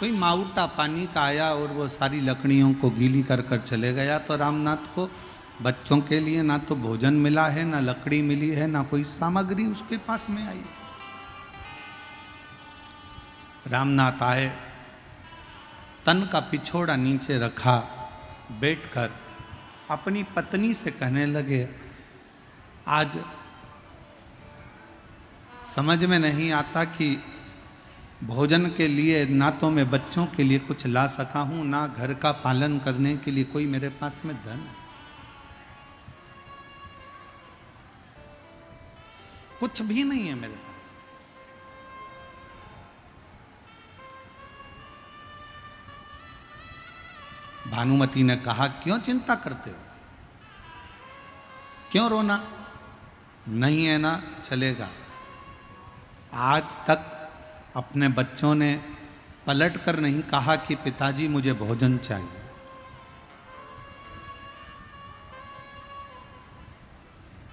कोई माउटा पानी का आया और वो सारी लकड़ियों को गीली कर कर चले गया। तो रामनाथ को बच्चों के लिए ना तो भोजन मिला है, ना लकड़ी मिली है, ना कोई सामग्री उसके पास में आई। रामनाथ आए, तन का पिछोड़ा नीचे रखा, बैठकर अपनी पत्नी से कहने लगे, आज समझ में नहीं आता कि भोजन के लिए ना तो मैं बच्चों के लिए कुछ ला सका हूं, ना घर का पालन करने के लिए कोई मेरे पास में धन है, कुछ भी नहीं है मेरे पास। भानुमति ने कहा, क्यों चिंता करते हो, क्यों रोना, नहीं है ना चलेगा। आज तक अपने बच्चों ने पलट कर नहीं कहा कि पिताजी मुझे भोजन चाहिए।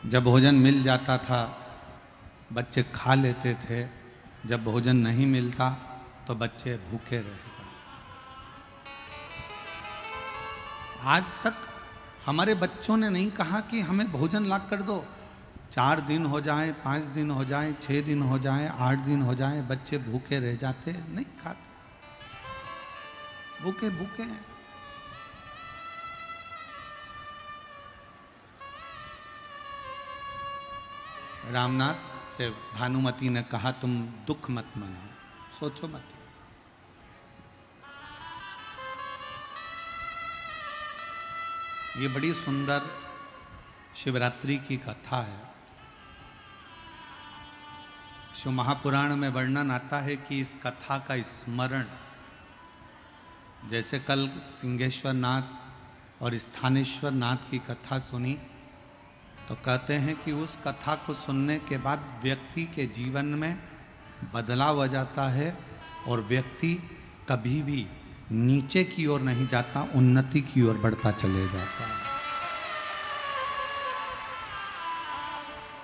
जब भोजन मिल जाता था बच्चे खा लेते थे, जब भोजन नहीं मिलता तो बच्चे भूखे रहते। आज तक हमारे बच्चों ने नहीं कहा कि हमें भोजन ला कर दो। 4 दिन हो जाएं, 5 दिन हो जाएं, 6 दिन हो जाएं, 8 दिन हो जाएं, बच्चे भूखे रह जाते, नहीं खाते, भूखे भूखे हैं। रामनाथ से भानुमति ने कहा, तुम दुख मत मनाओ, सोचो मत। ये बड़ी सुंदर शिवरात्रि की कथा है। शिव महापुराण में वर्णन आता है कि इस कथा का स्मरण, जैसे कल सिंहेश्वर नाथ और स्थानेश्वर नाथ की कथा सुनी, तो कहते हैं कि उस कथा को सुनने के बाद व्यक्ति के जीवन में बदलाव आ जाता है और व्यक्ति कभी भी नीचे की ओर नहीं जाता, उन्नति की ओर बढ़ता चले जाता है।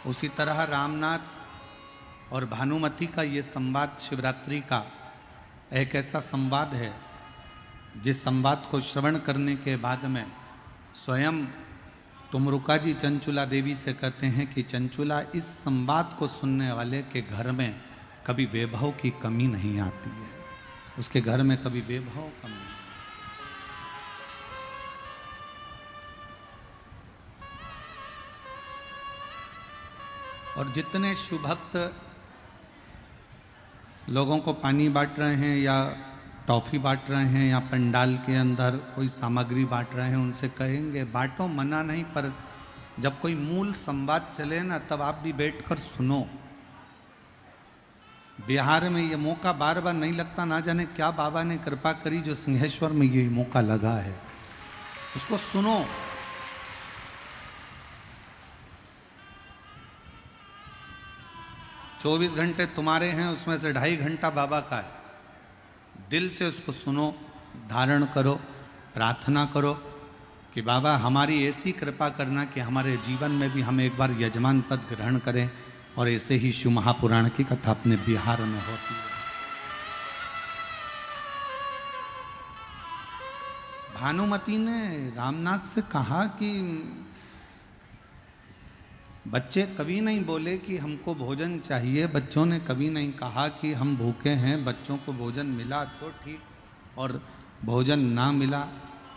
उसी तरह रामनाथ और भानुमति का ये संवाद शिवरात्रि का एक ऐसा संवाद है जिस संवाद को श्रवण करने के बाद में स्वयं तुमरुका जी चंचुला देवी से कहते हैं कि चंचुला, इस संवाद को सुनने वाले के घर में कभी वैभव की कमी नहीं आती है, उसके घर में कभी वैभव कमी नहीं। और जितने शिवभक्त लोगों को पानी बांट रहे हैं या टॉफ़ी बांट रहे हैं या पंडाल के अंदर कोई सामग्री बांट रहे हैं, उनसे कहेंगे बांटो, मना नहीं, पर जब कोई मूल संवाद चले ना तब आप भी बैठकर सुनो। बिहार में ये मौका बार बार नहीं लगता, ना जाने क्या बाबा ने कृपा करी जो सिंहेश्वर में ये मौका लगा है, उसको सुनो। चौबीस घंटे तुम्हारे हैं, उसमें से 2.5 घंटा बाबा का है। दिल से उसको सुनो, धारण करो, प्रार्थना करो कि बाबा हमारी ऐसी कृपा करना कि हमारे जीवन में भी हम एक बार यजमान पद ग्रहण करें। और ऐसे ही शिव महापुराण की कथा अपने बिहार में होती है। भानुमति ने रामनाथ से कहा कि बच्चे कभी नहीं बोले कि हमको भोजन चाहिए, बच्चों ने कभी नहीं कहा कि हम भूखे हैं, बच्चों को भोजन मिला तो ठीक और भोजन ना मिला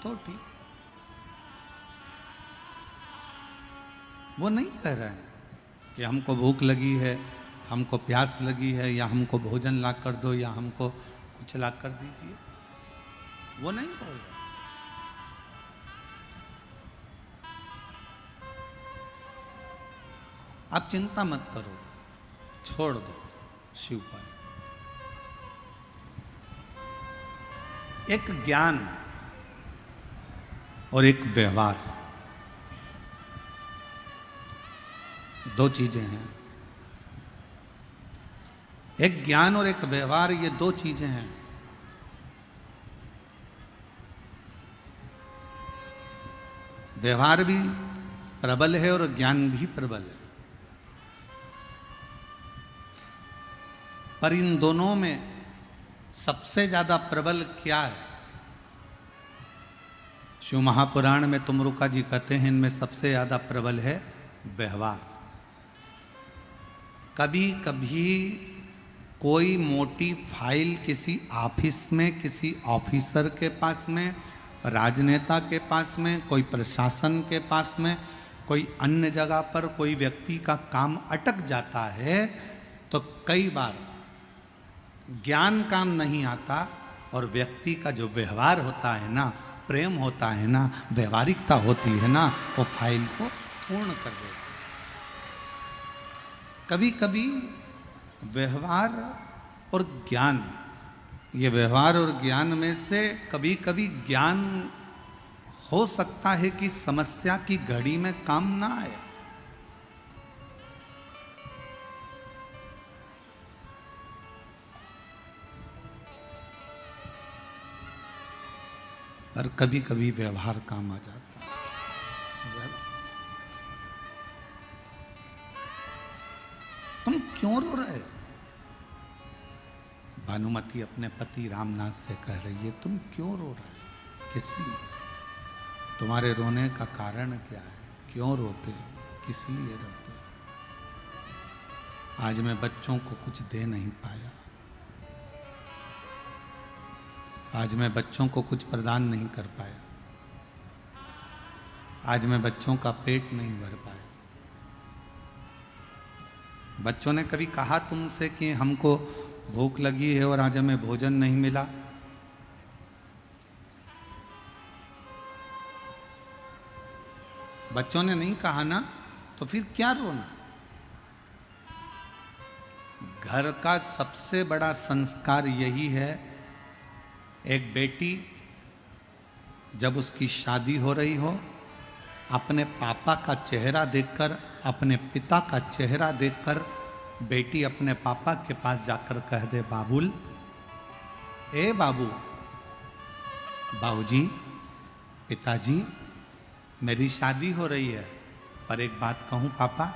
तो ठीक। वो नहीं कह रहे हैं कि हमको भूख लगी है, हमको प्यास लगी है, या हमको भोजन ला कर दो, या हमको कुछ ला कर दीजिए, वो नहीं बोल रहे। आप चिंता मत करो, छोड़ दो शिव पर। एक ज्ञान और एक व्यवहार, दो चीजें हैं। एक ज्ञान और एक व्यवहार, ये दो चीजें हैं। व्यवहार भी प्रबल है और ज्ञान भी प्रबल है, पर इन दोनों में सबसे ज्यादा प्रबल क्या है? शिव महापुराण में तुमरुका जी कहते हैं इनमें सबसे ज्यादा प्रबल है व्यवहार। कभी कभी कोई मोटी फाइल किसी ऑफिस में, किसी ऑफिसर के पास में, राजनेता के पास में, कोई प्रशासन के पास में, कोई अन्य जगह पर कोई व्यक्ति का काम अटक जाता है तो कई बार ज्ञान काम नहीं आता और व्यक्ति का जो व्यवहार होता है ना, प्रेम होता है ना, व्यवहारिकता होती है ना, वो फाइल को पूर्ण कर देता है। कभी कभी व्यवहार और ज्ञान, ये व्यवहार और ज्ञान में से कभी कभी ज्ञान हो सकता है कि समस्या की घड़ी में काम ना आए। पर कभी कभी व्यवहार काम आ जाता है। तुम क्यों रो रहे हो? भानुमति अपने पति रामनाथ से कह रही है, तुम क्यों रो रहे हो? किस लिए? तुम्हारे रोने का कारण क्या है? क्यों रोते हो? किस लिए रोते हो? आज मैं बच्चों को कुछ दे नहीं पाया, आज मैं बच्चों को कुछ प्रदान नहीं कर पाया, आज मैं बच्चों का पेट नहीं भर पाया। बच्चों ने कभी कहा तुमसे कि हमको भूख लगी है और आज हमें भोजन नहीं मिला? बच्चों ने नहीं कहा ना, तो फिर क्या रोना? घर का सबसे बड़ा संस्कार यही है। एक बेटी जब उसकी शादी हो रही हो, अपने पापा का चेहरा देखकर, अपने पिता का चेहरा देखकर बेटी अपने पापा के पास जाकर कह दे, बाबुल, ए बाबू, बाबूजी, पिताजी, मेरी शादी हो रही है, पर एक बात कहूं पापा,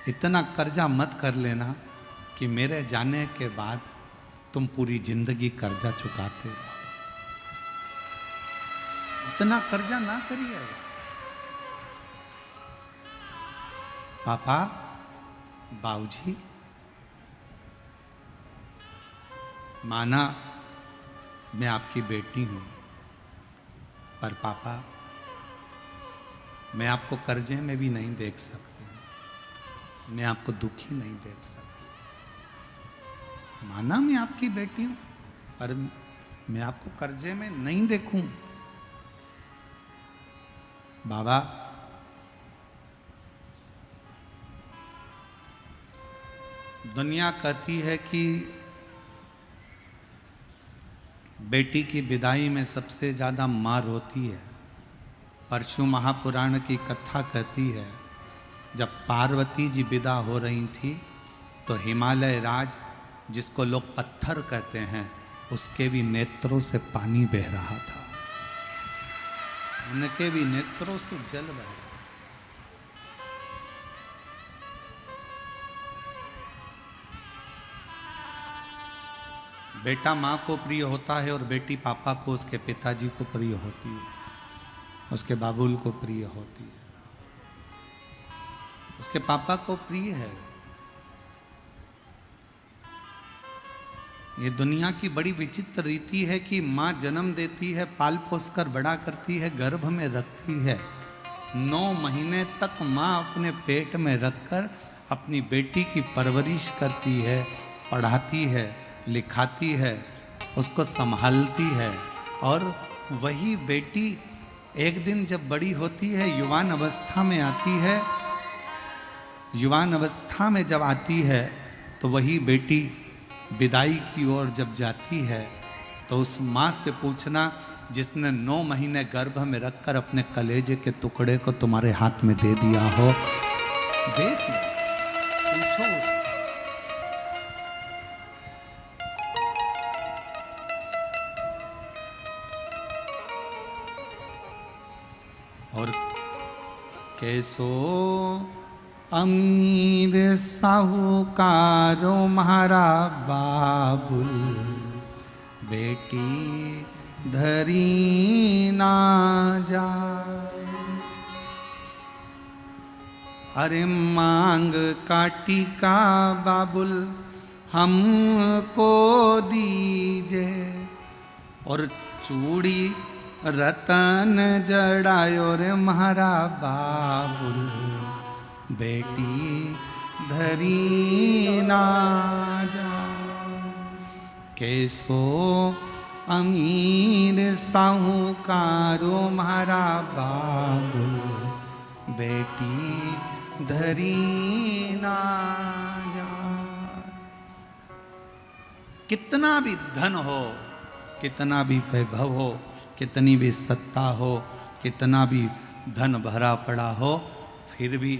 इतना कर्जा मत कर लेना कि मेरे जाने के बाद तुम पूरी जिंदगी कर्जा चुकाते रहो। इतना कर्जा ना करिए पापा, बाबूजी। माना मैं आपकी बेटी हूं, पर पापा मैं आपको कर्जे में भी नहीं देख सकती, मैं आपको दुखी नहीं देख सकती। माना मैं आपकी बेटी हूं, पर मैं आपको कर्जे में नहीं देखूं। बाबा, दुनिया कहती है कि बेटी की विदाई में सबसे ज्यादा मार होती है। परशु महापुराण की कथा कहती है, जब पार्वती जी विदा हो रही थी तो हिमालय राज, जिसको लोग पत्थर कहते हैं, उसके भी नेत्रों से पानी बह रहा था, उनके भी नेत्रों से जल बह रहा। बेटा माँ को प्रिय होता है और बेटी पापा को, उसके पिताजी को प्रिय होती है, उसके बाबुल को प्रिय होती है, उसके पापा को प्रिय है। ये दुनिया की बड़ी विचित्र रीति है कि माँ जन्म देती है, पाल पोस कर बड़ा करती है, गर्भ में रखती है, 9 महीने तक माँ अपने पेट में रखकर अपनी बेटी की परवरिश करती है, पढ़ाती है, लिखाती है, उसको संभालती है। और वही बेटी एक दिन जब बड़ी होती है, युवान अवस्था में आती है, युवान अवस्था में जब आती है तो वही बेटी विदाई की ओर जब जाती है तो उस माँ से पूछना जिसने 9 महीने गर्भ में रखकर अपने कलेजे के टुकड़े को तुम्हारे हाथ में दे दिया हो, देख पूछो उससे। और कैसो अमीर साहूकारो म्हारा बाबुल, बेटी धरी ना जाए। अरे मांग काटी का बाबुल हमको दीजे, और चूड़ी रतन जड़ायो रे म्हारा बाबुल, बेटी धरी ना जाए। कैसो अमीर साहूकारो म्हारा बाबुल, बेटी धरी ना जाए। कितना भी धन हो, कितना भी वैभव हो, कितनी भी सत्ता हो, कितना भी धन भरा पड़ा हो, फिर भी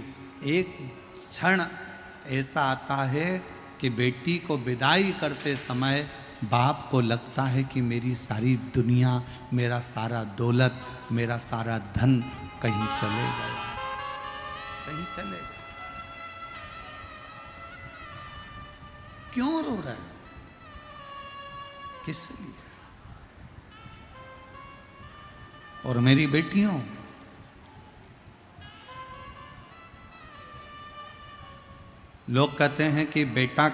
एक क्षण ऐसा आता है कि बेटी को विदाई करते समय बाप को लगता है कि मेरी सारी दुनिया, मेरा सारा दौलत, मेरा सारा धन कहीं चले गया, कहीं चले गया। क्यों रो रहा है? किस लिए? और मेरी बेटियों, लोग कहते हैं कि बेटा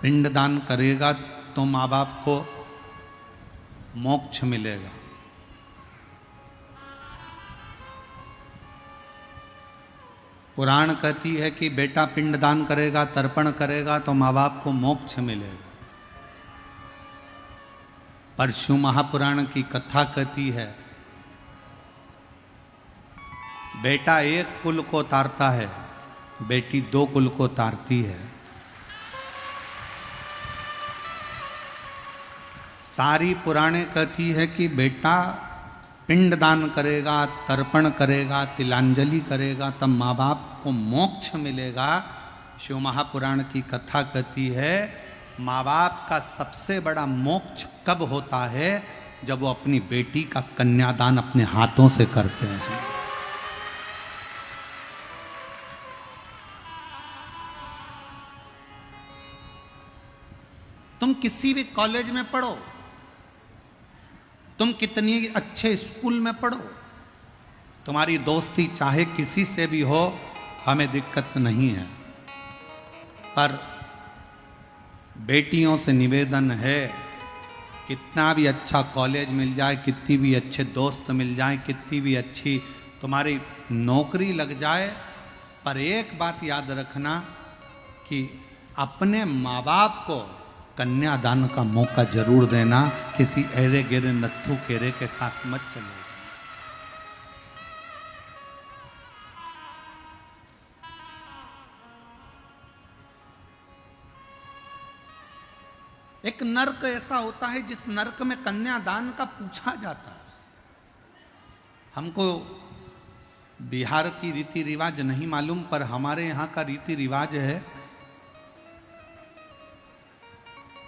पिंडदान करेगा तो माँ बाप को मोक्ष मिलेगा। पुराण कहती है कि बेटा पिंडदान करेगा, तर्पण करेगा तो माँ बाप को मोक्ष मिलेगा। पर शिव महापुराण की कथा कहती है बेटा एक कुल को तारता है, बेटी दो कुल को तारती है। सारी पुराणे कहती है कि बेटा पिंडदान करेगा, तर्पण करेगा, तिलांजलि करेगा, तब माँ बाप को मोक्ष मिलेगा। शिव महापुराण की कथा कहती है माँ बाप का सबसे बड़ा मोक्ष कब होता है? जब वो अपनी बेटी का कन्यादान अपने हाथों से करते हैं। तुम किसी भी कॉलेज में पढ़ो, तुम कितनी अच्छे स्कूल में पढ़ो, तुम्हारी दोस्ती चाहे किसी से भी हो, हमें दिक्कत नहीं है। पर बेटियों से निवेदन है, कितना भी अच्छा कॉलेज मिल जाए, कितनी भी अच्छे दोस्त मिल जाए, कितनी भी अच्छी तुम्हारी नौकरी लग जाए, पर एक बात याद रखना कि अपने माँ बाप को कन्यादान का मौका जरूर देना। किसी एरे गेरे नत्थु केरे के साथ मत चलो। एक नर्क ऐसा होता है जिस नर्क में कन्यादान का पूछा जाता है। हमको बिहार की रीति रिवाज नहीं मालूम, पर हमारे यहाँ का रीति रिवाज है,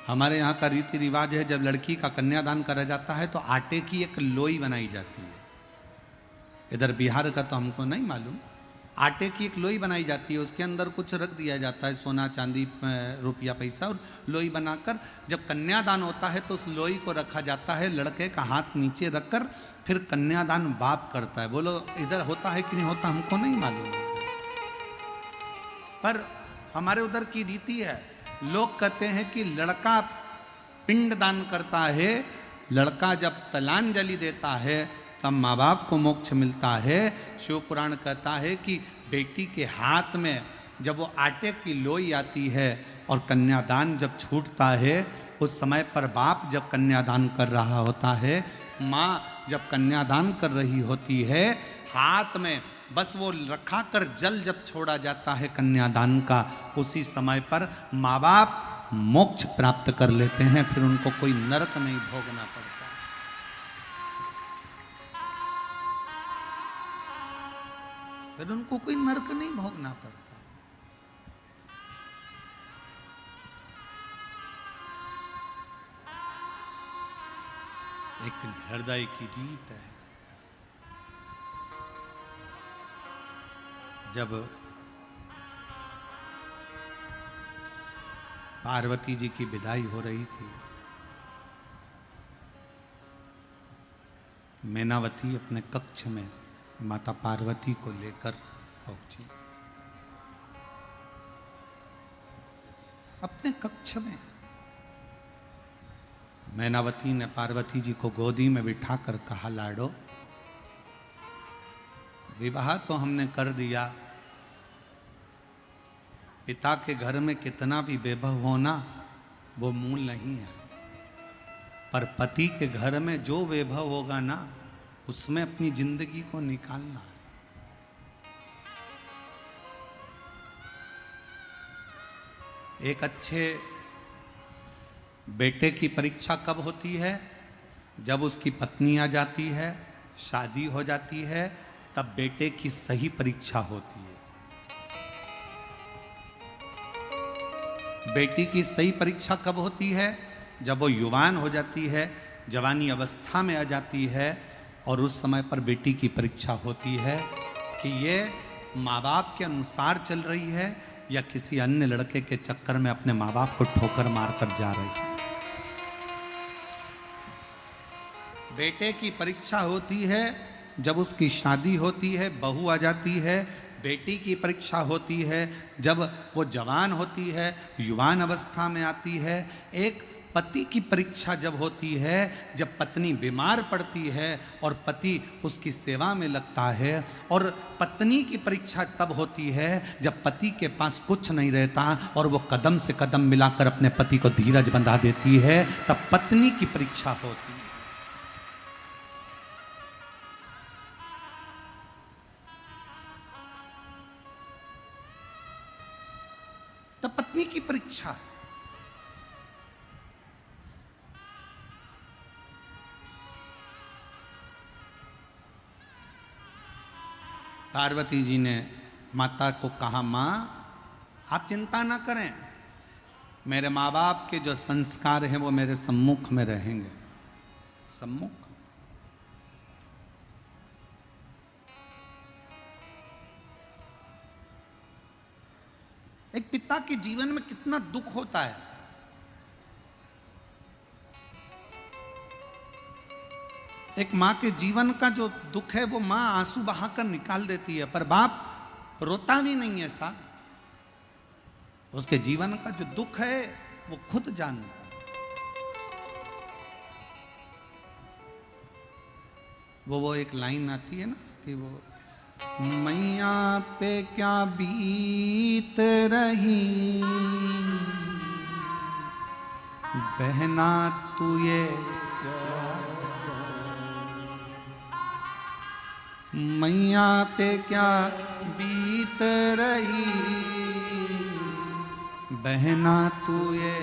हमारे यहाँ का रीति रिवाज है, जब लड़की का कन्यादान करा जाता है तो आटे की एक लोई बनाई जाती है। इधर बिहार का तो हमको नहीं मालूम। आटे की एक लोई बनाई जाती है, उसके अंदर कुछ रख दिया जाता है, सोना चांदी रुपया पैसा, और लोई बनाकर जब कन्यादान होता है तो उस लोई को रखा जाता है, लड़के का हाथ नीचे रखकर फिर कन्यादान बाप करता है। बोलो इधर होता है कि नहीं होता, हमको नहीं मालूम, पर हमारे उधर की रीति है। लोग कहते हैं कि लड़का पिंडदान करता है, लड़का जब तलांजलि देता है तब माँ बाप को मोक्ष मिलता है। शिव पुराण कहता है कि बेटी के हाथ में जब वो आटे की लोई आती है और कन्यादान जब छूटता है, उस समय पर बाप जब कन्यादान कर रहा होता है, माँ जब कन्यादान कर रही होती है, हाथ में बस वो रखा कर जल जब छोड़ा जाता है कन्यादान का, उसी समय पर माँ बाप मोक्ष प्राप्त कर लेते हैं। फिर उनको कोई नरक नहीं भोगना पड़ता। फिर उनको कोई नरक नहीं भोगना पड़ता। एक हृदय की रीत है। जब पार्वती जी की विदाई हो रही थी मैनावती अपने कक्ष में माता पार्वती को लेकर पहुंची। अपने कक्ष में मैनावती ने पार्वती जी को गोदी में बिठाकर कहा, लाडो, विवाह तो हमने कर दिया, पिता के घर में कितना भी वैभव होना वो मूल नहीं है, पर पति के घर में जो वैभव होगा ना, उसमें अपनी जिंदगी को निकालना है। एक अच्छे बेटे की परीक्षा कब होती है? जब उसकी पत्नी आ जाती है, शादी हो जाती है, तब बेटे की सही परीक्षा होती है। बेटी की सही परीक्षा कब होती है? जब वो युवान हो जाती है, जवानी अवस्था में आ जाती है, और उस समय पर बेटी की परीक्षा होती है कि ये माँ बाप के अनुसार चल रही है या किसी अन्य लड़के के चक्कर में अपने माँ बाप को ठोकर मारकर जा रही है। बेटे की परीक्षा होती है जब उसकी शादी होती है, बहू आ जाती है। बेटी की परीक्षा होती है जब वो जवान होती है, युवान अवस्था में आती है। एक पति की परीक्षा जब होती है, जब पत्नी बीमार पड़ती है और पति उसकी सेवा में लगता है। और पत्नी की परीक्षा तब होती है जब पति के पास कुछ नहीं रहता और वो कदम से कदम मिलाकर अपने पति को धीरज बंधा देती है, तब पत्नी की परीक्षा होती है। तब पत्नी की परीक्षा है। पार्वती जी ने माता को कहा, माँ आप चिंता ना करें, मेरे माँ बाप के जो संस्कार हैं वो मेरे सम्मुख में रहेंगे। सम्मुख? एक पिता के जीवन में कितना दुख होता है। एक माँ के जीवन का जो दुख है वो माँ आंसू बहाकर निकाल देती है, पर बाप रोता भी नहीं है साहब। उसके जीवन का जो दुख है वो खुद जानता है। वो एक लाइन आती है ना कि वो मैया पे क्या बीत रही, बहना तू ये मैया पे क्या बीत रही, बहना तू ये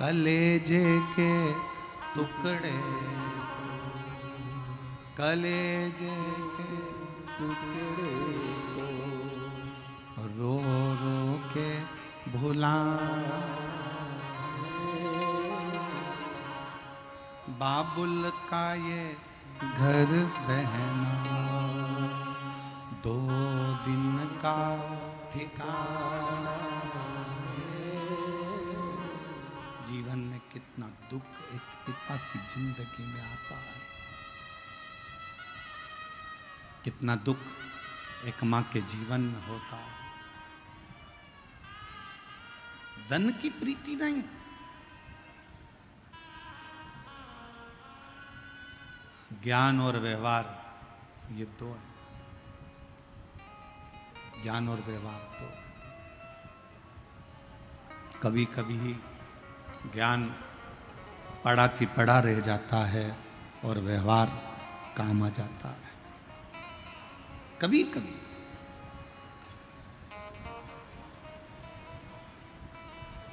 कलेजे के टुकड़े, कलेजे के टुकड़े को रो रो के भुलाना। बाबुल का ये घर बहना 2 दिन का ठिकाना। जीवन में कितना दुख एक पिता की जिंदगी में आता है, कितना दुख एक माँ के जीवन में होता है। धन की प्रीति नहीं, ज्ञान और व्यवहार, ये 2 है। ज्ञान और व्यवहार 2। कभी कभी ज्ञान पढ़ा की पढ़ा रह जाता है और व्यवहार काम आ जाता है। कभी कभी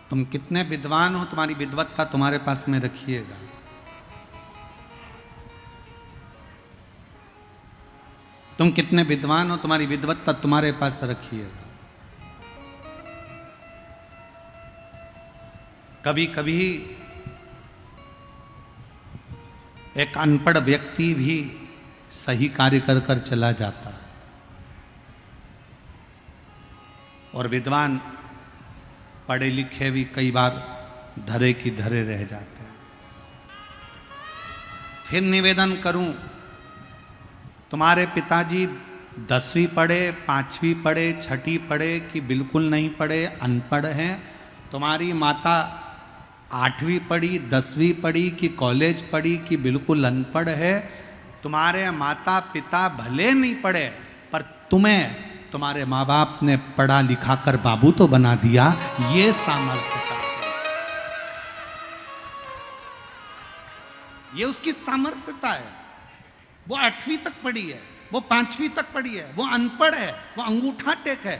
तुम कितने विद्वान हो, तुम्हारी विद्वत्ता तुम्हारे पास में रखिएगा। तुम कितने विद्वान हो, तुम्हारी विद्वत्ता तुम्हारे पास रखिएगा। कभी कभी एक अनपढ़ व्यक्ति भी सही कार्य कर कर चला जाता है और विद्वान पढ़े लिखे भी कई बार धरे की धरे रह जाते हैं। फिर निवेदन करूं, तुम्हारे पिताजी 10वीं पढ़े, 5वीं पढ़े, 6ठी पढ़े कि बिल्कुल नहीं पढ़े, अनपढ़ हैं। तुम्हारी माता 8वीं पढ़ी, 10वीं पढ़ी कि कॉलेज पढ़ी कि बिल्कुल अनपढ़ है। तुम्हारे माता पिता भले नहीं पढ़े, पर तुम्हें तुम्हारे माँ बाप ने पढ़ा लिखा कर बाबू तो बना दिया। ये सामर्थ्यता, ये उसकी सामर्थ्यता है। वो 8वीं तक पढ़ी है, वो 5वीं तक पढ़ी है, वो अनपढ़ है, वो अंगूठा टेक है,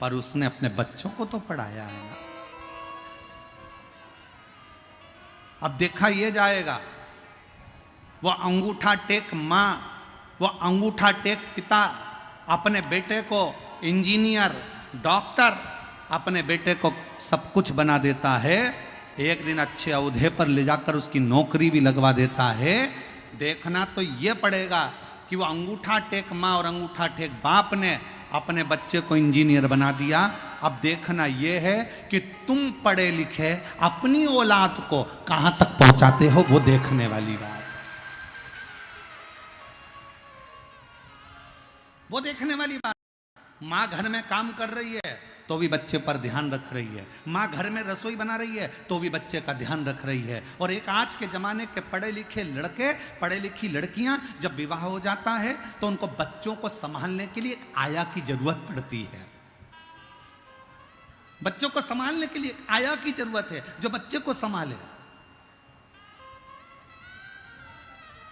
पर उसने अपने बच्चों को तो पढ़ाया है ना। अब देखा ये जाएगा, वो अंगूठा टेक मां, वो अंगूठा टेक पिता अपने बेटे को इंजीनियर, डॉक्टर, अपने बेटे को सब कुछ बना देता है। एक दिन अच्छे औहदे पर ले जाकर उसकी नौकरी भी लगवा देता है। देखना तो ये पड़ेगा कि वो अंगूठा टेक माँ और अंगूठा टेक बाप ने अपने बच्चे को इंजीनियर बना दिया। अब देखना ये है कि तुम पढ़े लिखे अपनी औलाद को कहां तक पहुंचाते हो, वो देखने वाली बात, वो देखने वाली बात। माँ घर में काम कर रही है तो भी बच्चे पर ध्यान रख रही है, माँ घर में रसोई बना रही है तो भी बच्चे का ध्यान रख रही है। और एक आज के जमाने के पढ़े लिखे लड़के, पढ़े लिखी लड़कियां जब विवाह हो जाता है तो उनको बच्चों को संभालने के लिए एक आया की जरूरत पड़ती है। बच्चों को संभालने के लिए एक आया की जरूरत है जो बच्चे को संभाले।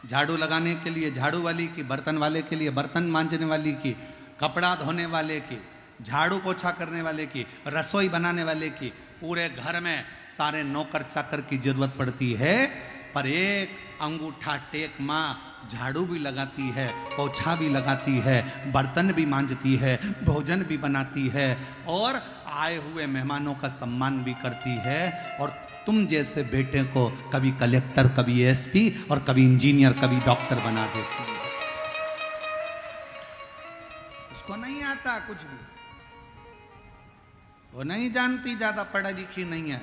झाड़ू लगाने के लिए झाड़ू वाली की, बर्तन वाले के लिए बर्तन मांजने वाली की, कपड़ा धोने वाले की, झाड़ू पोछा करने वाले की, रसोई बनाने वाले की, पूरे घर में सारे नौकर चाकर की जरूरत पड़ती है। पर एक अंगूठा टेक माँ झाड़ू भी लगाती है, पोछा भी लगाती है, बर्तन भी मांजती है, भोजन भी बनाती है और आए हुए मेहमानों का सम्मान भी करती है। और तुम जैसे बेटे को कभी कलेक्टर, कभी एसपी और कभी इंजीनियर, कभी डॉक्टर बना देती है। उसको नहीं आता कुछ भी, वो नहीं जानती, ज्यादा पढ़ा लिखी नहीं है।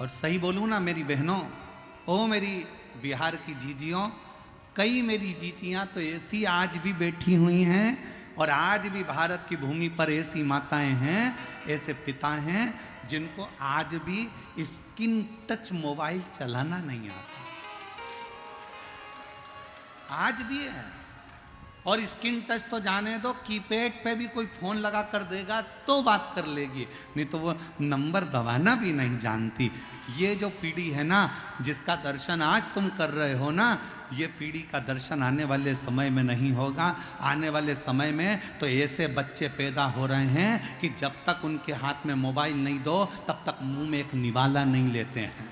और सही बोलूं ना मेरी बहनों, ओ मेरी बिहार की जीजियों, कई मेरी जीजियां तो ऐसी आज भी बैठी हुई हैं और आज भी भारत की भूमि पर ऐसी माताएं हैं, ऐसे पिता हैं जिनको आज भी स्क्रीन टच मोबाइल चलाना नहीं आता, आज भी है। और स्क्रीन टच तो जाने दो, कीपैड पे भी कोई फोन लगा कर देगा तो बात कर लेगी, नहीं तो वो नंबर दबाना भी नहीं जानती। ये जो पीढ़ी है ना, जिसका दर्शन आज तुम कर रहे हो ना, ये पीढ़ी का दर्शन आने वाले समय में नहीं होगा। आने वाले समय में तो ऐसे बच्चे पैदा हो रहे हैं कि जब तक उनके हाथ में मोबाइल नहीं दो तब तक मुंह में एक निवाला नहीं लेते हैं।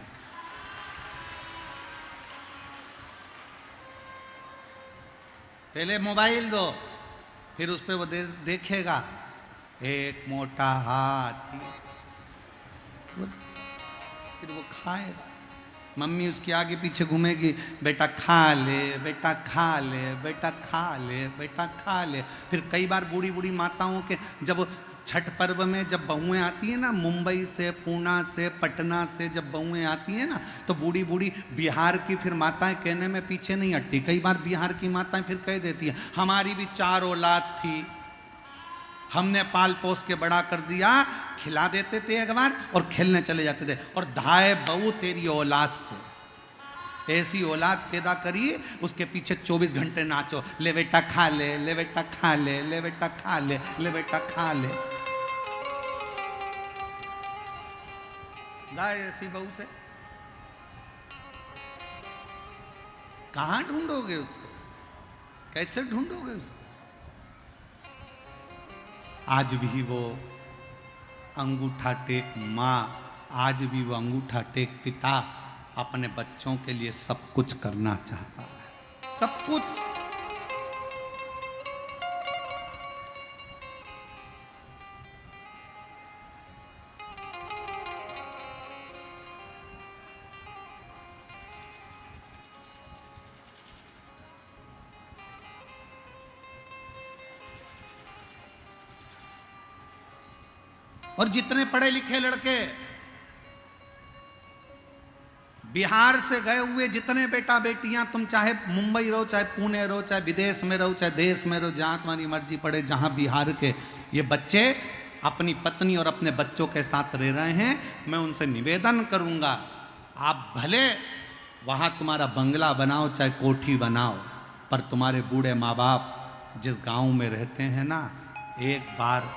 पहले मोबाइल दो, फिर उस पर वो देखेगा एक मोटा हाथी, फिर वो खाएगा। मम्मी उसके आगे पीछे घूमेगी, बेटा खा ले, बेटा खा ले, बेटा खा ले, बेटा खा ले। फिर कई बार बूढ़ी बूढ़ी माताओं के जब छठ पर्व में जब बहुएं आती हैं ना, मुंबई से, पूना से, पटना से जब बहुएं आती हैं ना, तो बूढ़ी बूढ़ी बिहार की फिर माताएं कहने में पीछे नहीं हटती। कई बार बिहार की माताएं फिर कह देती हैं, हमारी भी 4 औलाद थी, हमने पाल पोस के बड़ा कर दिया। खिला देते थे एक बार और खेलने चले जाते थे, और धाए बहू तेरी औलाद से, ऐसी औलाद पैदा करी, उसके पीछे 24 घंटे नाचो, ले बेटा खा ले, ले बेटा खा ले, ले बेटा खा ले, ले बेटा खा ले। गाय ऐसी बहू से कहां ढूंढोगे उसको, कैसे ढूंढोगे उसको? आज भी वो अंगूठा टेक माँ, आज भी वो अंगूठा टेक पिता अपने बच्चों के लिए सब कुछ करना चाहता है, सब कुछ। और जितने पढ़े लिखे लड़के बिहार से गए हुए जितने बेटा बेटियां, तुम चाहे मुंबई रहो, चाहे पुणे रहो, चाहे विदेश में रहो, चाहे देश में रहो, जहां तुम्हारी मर्जी पड़े, जहां बिहार के ये बच्चे अपनी पत्नी और अपने बच्चों के साथ रह रहे हैं, मैं उनसे निवेदन करूंगा, आप भले वहां तुम्हारा बंगला बनाओ, चाहे कोठी बनाओ, पर तुम्हारे बूढ़े माँ बाप जिस गांव में रहते हैं ना, एक बार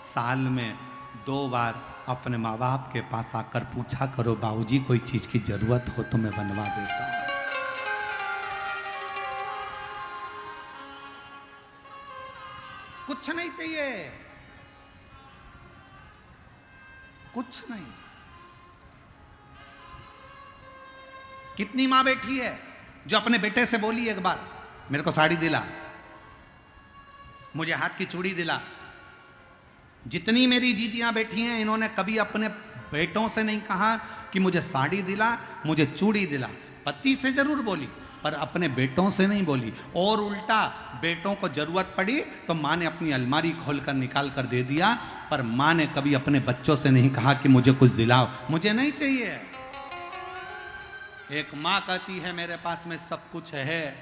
साल में 2 बार अपने माँ बाप के पास आकर पूछा करो, बाबूजी कोई चीज की जरूरत हो तो मैं बनवा देता हूं। कुछ नहीं चाहिए, कुछ नहीं। कितनी मां बैठी है जो अपने बेटे से बोली एक बार, मेरे को साड़ी दिला, मुझे हाथ की चूड़ी दिला। जितनी मेरी जीजियां बैठी हैं, इन्होंने कभी अपने बेटों से नहीं कहा कि मुझे साड़ी दिला, मुझे चूड़ी दिला। पति से जरूर बोली, पर अपने बेटों से नहीं बोली। और उल्टा बेटों को जरूरत पड़ी तो माँ ने अपनी अलमारी खोलकर निकाल कर दे दिया, पर माँ ने कभी अपने बच्चों से नहीं कहा कि मुझे कुछ दिलाओ, मुझे नहीं चाहिए। एक माँ कहती है मेरे पास में सब कुछ है,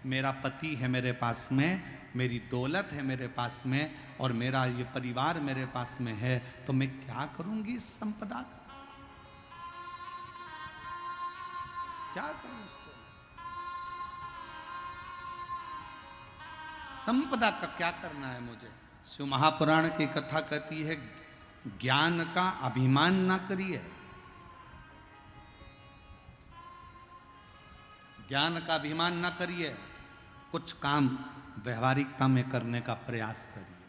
मेरा पति है मेरे पास में, मेरी दौलत है मेरे पास में, और मेरा ये परिवार मेरे पास में है, तो मैं क्या करूंगी इस संपदा का? क्या करूं उसको? संपदा का क्या करना है मुझे? शिव महापुराण की कथा कहती है, ज्ञान का अभिमान ना करिए, ज्ञान का अभिमान ना करिए, कुछ काम व्यवहारिकता में करने का प्रयास करिए।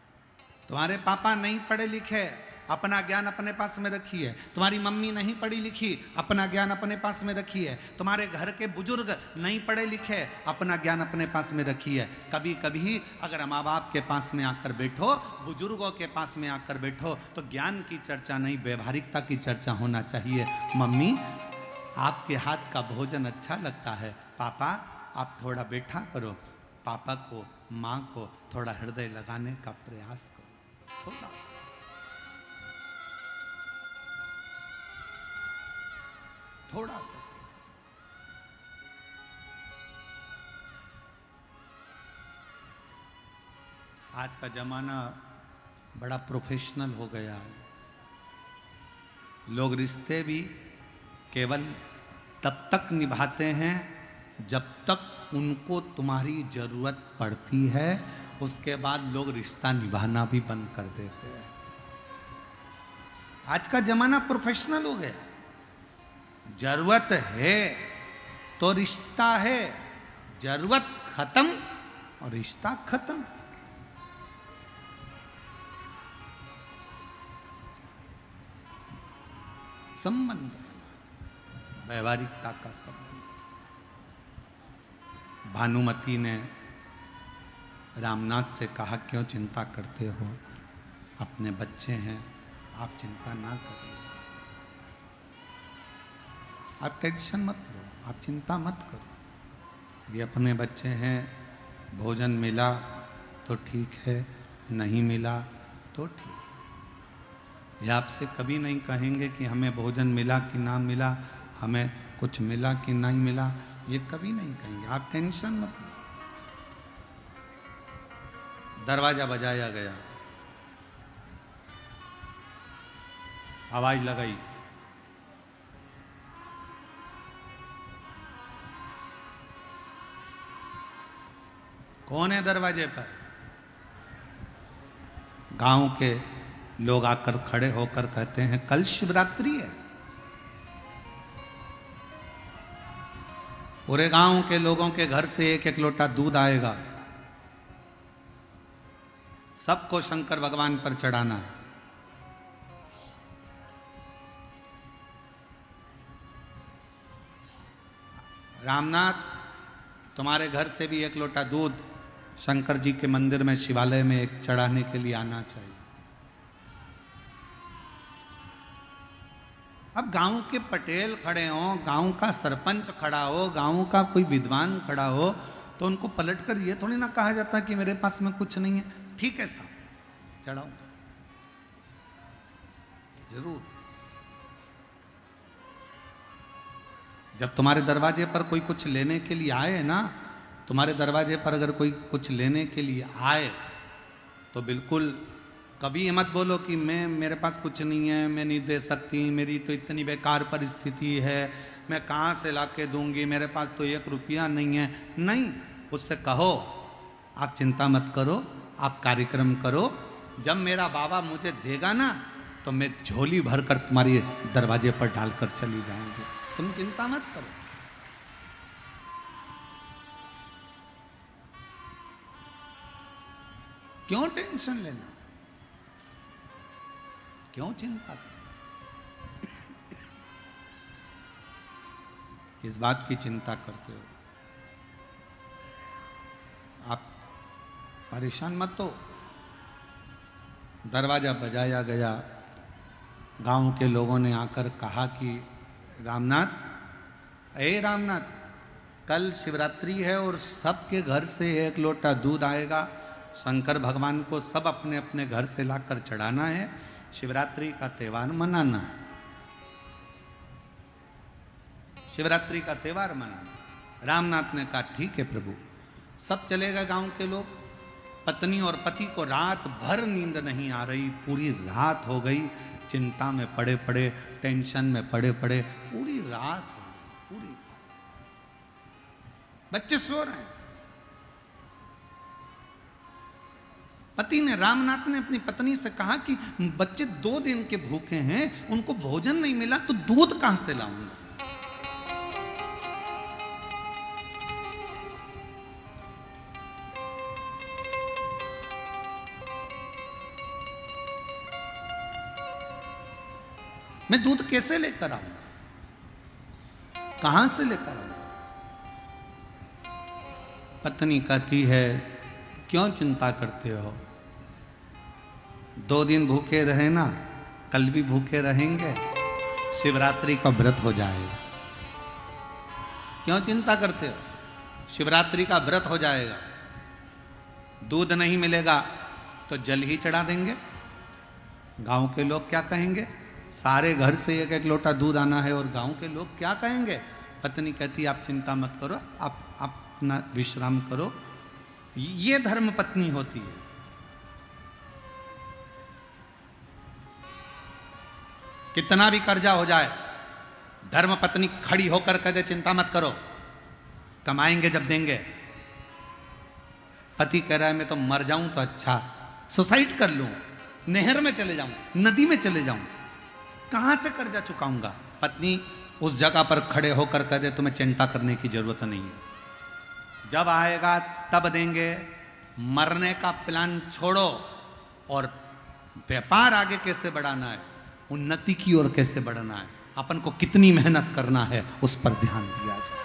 तुम्हारे पापा नहीं पढ़े लिखे, अपना ज्ञान अपने पास में रखिए। तुम्हारी मम्मी नहीं पढ़ी लिखी, अपना ज्ञान अपने पास में रखिए। तुम्हारे घर के बुजुर्ग नहीं पढ़े लिखे, अपना ज्ञान अपने पास में रखिए। कभी कभी अगर माँ बाप के पास में आकर बैठो, बुजुर्गों के पास में आकर बैठो, तो ज्ञान की चर्चा नहीं, व्यवहारिकता की चर्चा होना चाहिए। मम्मी आपके हाथ का भोजन अच्छा लगता है, पापा आप थोड़ा बैठा करो, पापा को माँ को थोड़ा हृदय लगाने का प्रयास करो, थोड़ा सा प्रयास। आज का जमाना बड़ा प्रोफेशनल हो गया है। लोग रिश्ते भी केवल तब तक निभाते हैं जब तक उनको तुम्हारी जरूरत पड़ती है, उसके बाद लोग रिश्ता निभाना भी बंद कर देते हैं। आज का जमाना प्रोफेशनल हो गया। जरूरत है तो रिश्ता है, जरूरत खत्म और रिश्ता खत्म। संबंध, व्यवहारिकता का संबंध। भानुमति ने रामनाथ से कहा, क्यों चिंता करते हो, अपने बच्चे हैं, आप चिंता ना करिए, आप टेंशन मत लो, आप चिंता मत करो। ये अपने बच्चे हैं, भोजन मिला तो ठीक है, नहीं मिला तो ठीक है। ये आपसे कभी नहीं कहेंगे कि हमें भोजन मिला कि ना मिला, हमें कुछ मिला कि नहीं मिला, ये कभी नहीं कहेंगे, आप टेंशन मत लो। दरवाजा बजाया गया, आवाज लगाई, कौन है दरवाजे पर? गांव के लोग आकर खड़े होकर कहते हैं, कल शिवरात्रि है। पूरे गांव के लोगों के घर से एक एक लोटा दूध आएगा, सबको शंकर भगवान पर चढ़ाना है। रामनाथ, तुम्हारे घर से भी एक लोटा दूध शंकर जी के मंदिर में, शिवालय में एक चढ़ाने के लिए आना चाहिए। अब गांव के पटेल खड़े हों, गांव का सरपंच खड़ा हो, गांव का कोई विद्वान खड़ा हो, तो उनको पलटकर ये थोड़ी ना कहा जाता कि मेरे पास में कुछ नहीं है। ठीक है साहब, चढ़ाऊंगा जरूर। जब तुम्हारे दरवाजे पर कोई कुछ लेने के लिए आए ना, तुम्हारे दरवाजे पर अगर कोई कुछ लेने के लिए आए तो बिल्कुल कभी मत बोलो कि मेरे पास कुछ नहीं है, मैं नहीं दे सकती, मेरी तो इतनी बेकार परिस्थिति है, मैं कहाँ से ला के दूंगी, मेरे पास तो 1 रुपया नहीं है। नहीं, उससे कहो आप चिंता मत करो, आप कार्यक्रम करो, जब मेरा बाबा मुझे देगा ना तो मैं झोली भर कर तुम्हारी दरवाजे पर डालकर चली जाऊंगी, तुम चिंता मत करो। क्यों टेंशन लेना, क्यों चिंता करना? किस बात की चिंता करते हो? आप परेशान मत हो। दरवाजा बजाया गया, गांव के लोगों ने आकर कहा कि रामनाथ, रामनाथ, कल शिवरात्रि है और सबके घर से 1 लोटा दूध आएगा, शंकर भगवान को सब अपने अपने घर से लाकर चढ़ाना है, शिवरात्रि का त्यौहार मनाना है, शिवरात्रि का त्यौहार मनाना। रामनाथ ने कहा ठीक है प्रभु। सब चले गए गांव के लोग। पत्नी और पति को रात भर नींद नहीं आ रही, पूरी रात हो गई, चिंता में पड़े पड़े, टेंशन में पड़े पड़े, पूरी रात हो गई, पूरी रात। बच्चे सो रहे हैं। पति ने, रामनाथ ने अपनी पत्नी से कहा कि बच्चे 2 दिन के भूखे हैं, उनको भोजन नहीं मिला तो दूध कहां से लाऊंगा? मैं दूध कैसे लेकर आऊंगा, कहां से लेकर आऊंगा? पत्नी कहती है क्यों चिंता करते हो, 2 दिन भूखे रहे ना, कल भी भूखे रहेंगे, शिवरात्रि का व्रत हो जाएगा। क्यों चिंता करते हो, शिवरात्रि का व्रत हो जाएगा। दूध नहीं मिलेगा तो जल ही चढ़ा देंगे। गांव के लोग क्या कहेंगे? सारे घर से 1-1 लोटा दूध आना है और गांव के लोग क्या कहेंगे? पत्नी कहती आप चिंता मत करो, आप अपना विश्राम करो। ये धर्म पत्नी होती है। कितना भी कर्जा हो जाए, धर्म पत्नी खड़ी होकर कह दे चिंता मत करो, कमाएंगे जब देंगे। पति कह रहा है मैं तो मर जाऊं तो अच्छा, सुसाइड कर लूं, नहर में चले जाऊं, नदी में चले जाऊं, कहां से कर्जा चुकाऊंगा? पत्नी उस जगह पर खड़े होकर कह दे तुम्हें चिंता करने की जरूरत नहीं है, जब आएगा तब देंगे। मरने का प्लान छोड़ो और व्यापार आगे कैसे बढ़ाना है, उन्नति की ओर कैसे बढ़ना है, अपन को कितनी मेहनत करना है, उस पर ध्यान दिया जाए।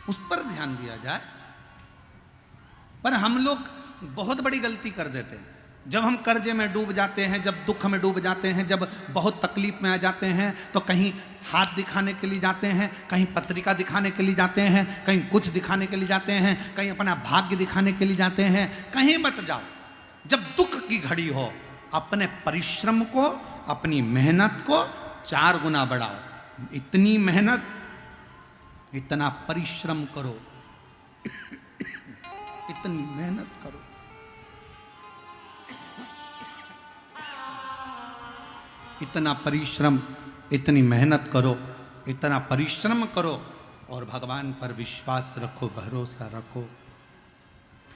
उस पर ध्यान दिया जाए। पर हम लोग बहुत बड़ी गलती कर देते हैं। जब हम कर्जे में डूब जाते हैं, जब दुख में डूब जाते हैं, जब बहुत तकलीफ में आ जाते हैं, तो कहीं हाथ दिखाने के लिए जाते हैं, कहीं पत्रिका दिखाने के लिए जाते हैं, कहीं कुछ दिखाने के लिए जाते हैं, कहीं अपना भाग्य दिखाने के लिए जाते हैं। कहीं मत जाओ। जब दुख की घड़ी हो, अपने परिश्रम को, अपनी मेहनत को 4 गुना बढ़ाओ। इतनी मेहनत, इतना परिश्रम करो, इतनी मेहनत करो, इतना परिश्रम, इतनी मेहनत करो, इतना परिश्रम करो और भगवान पर विश्वास रखो, भरोसा रखो,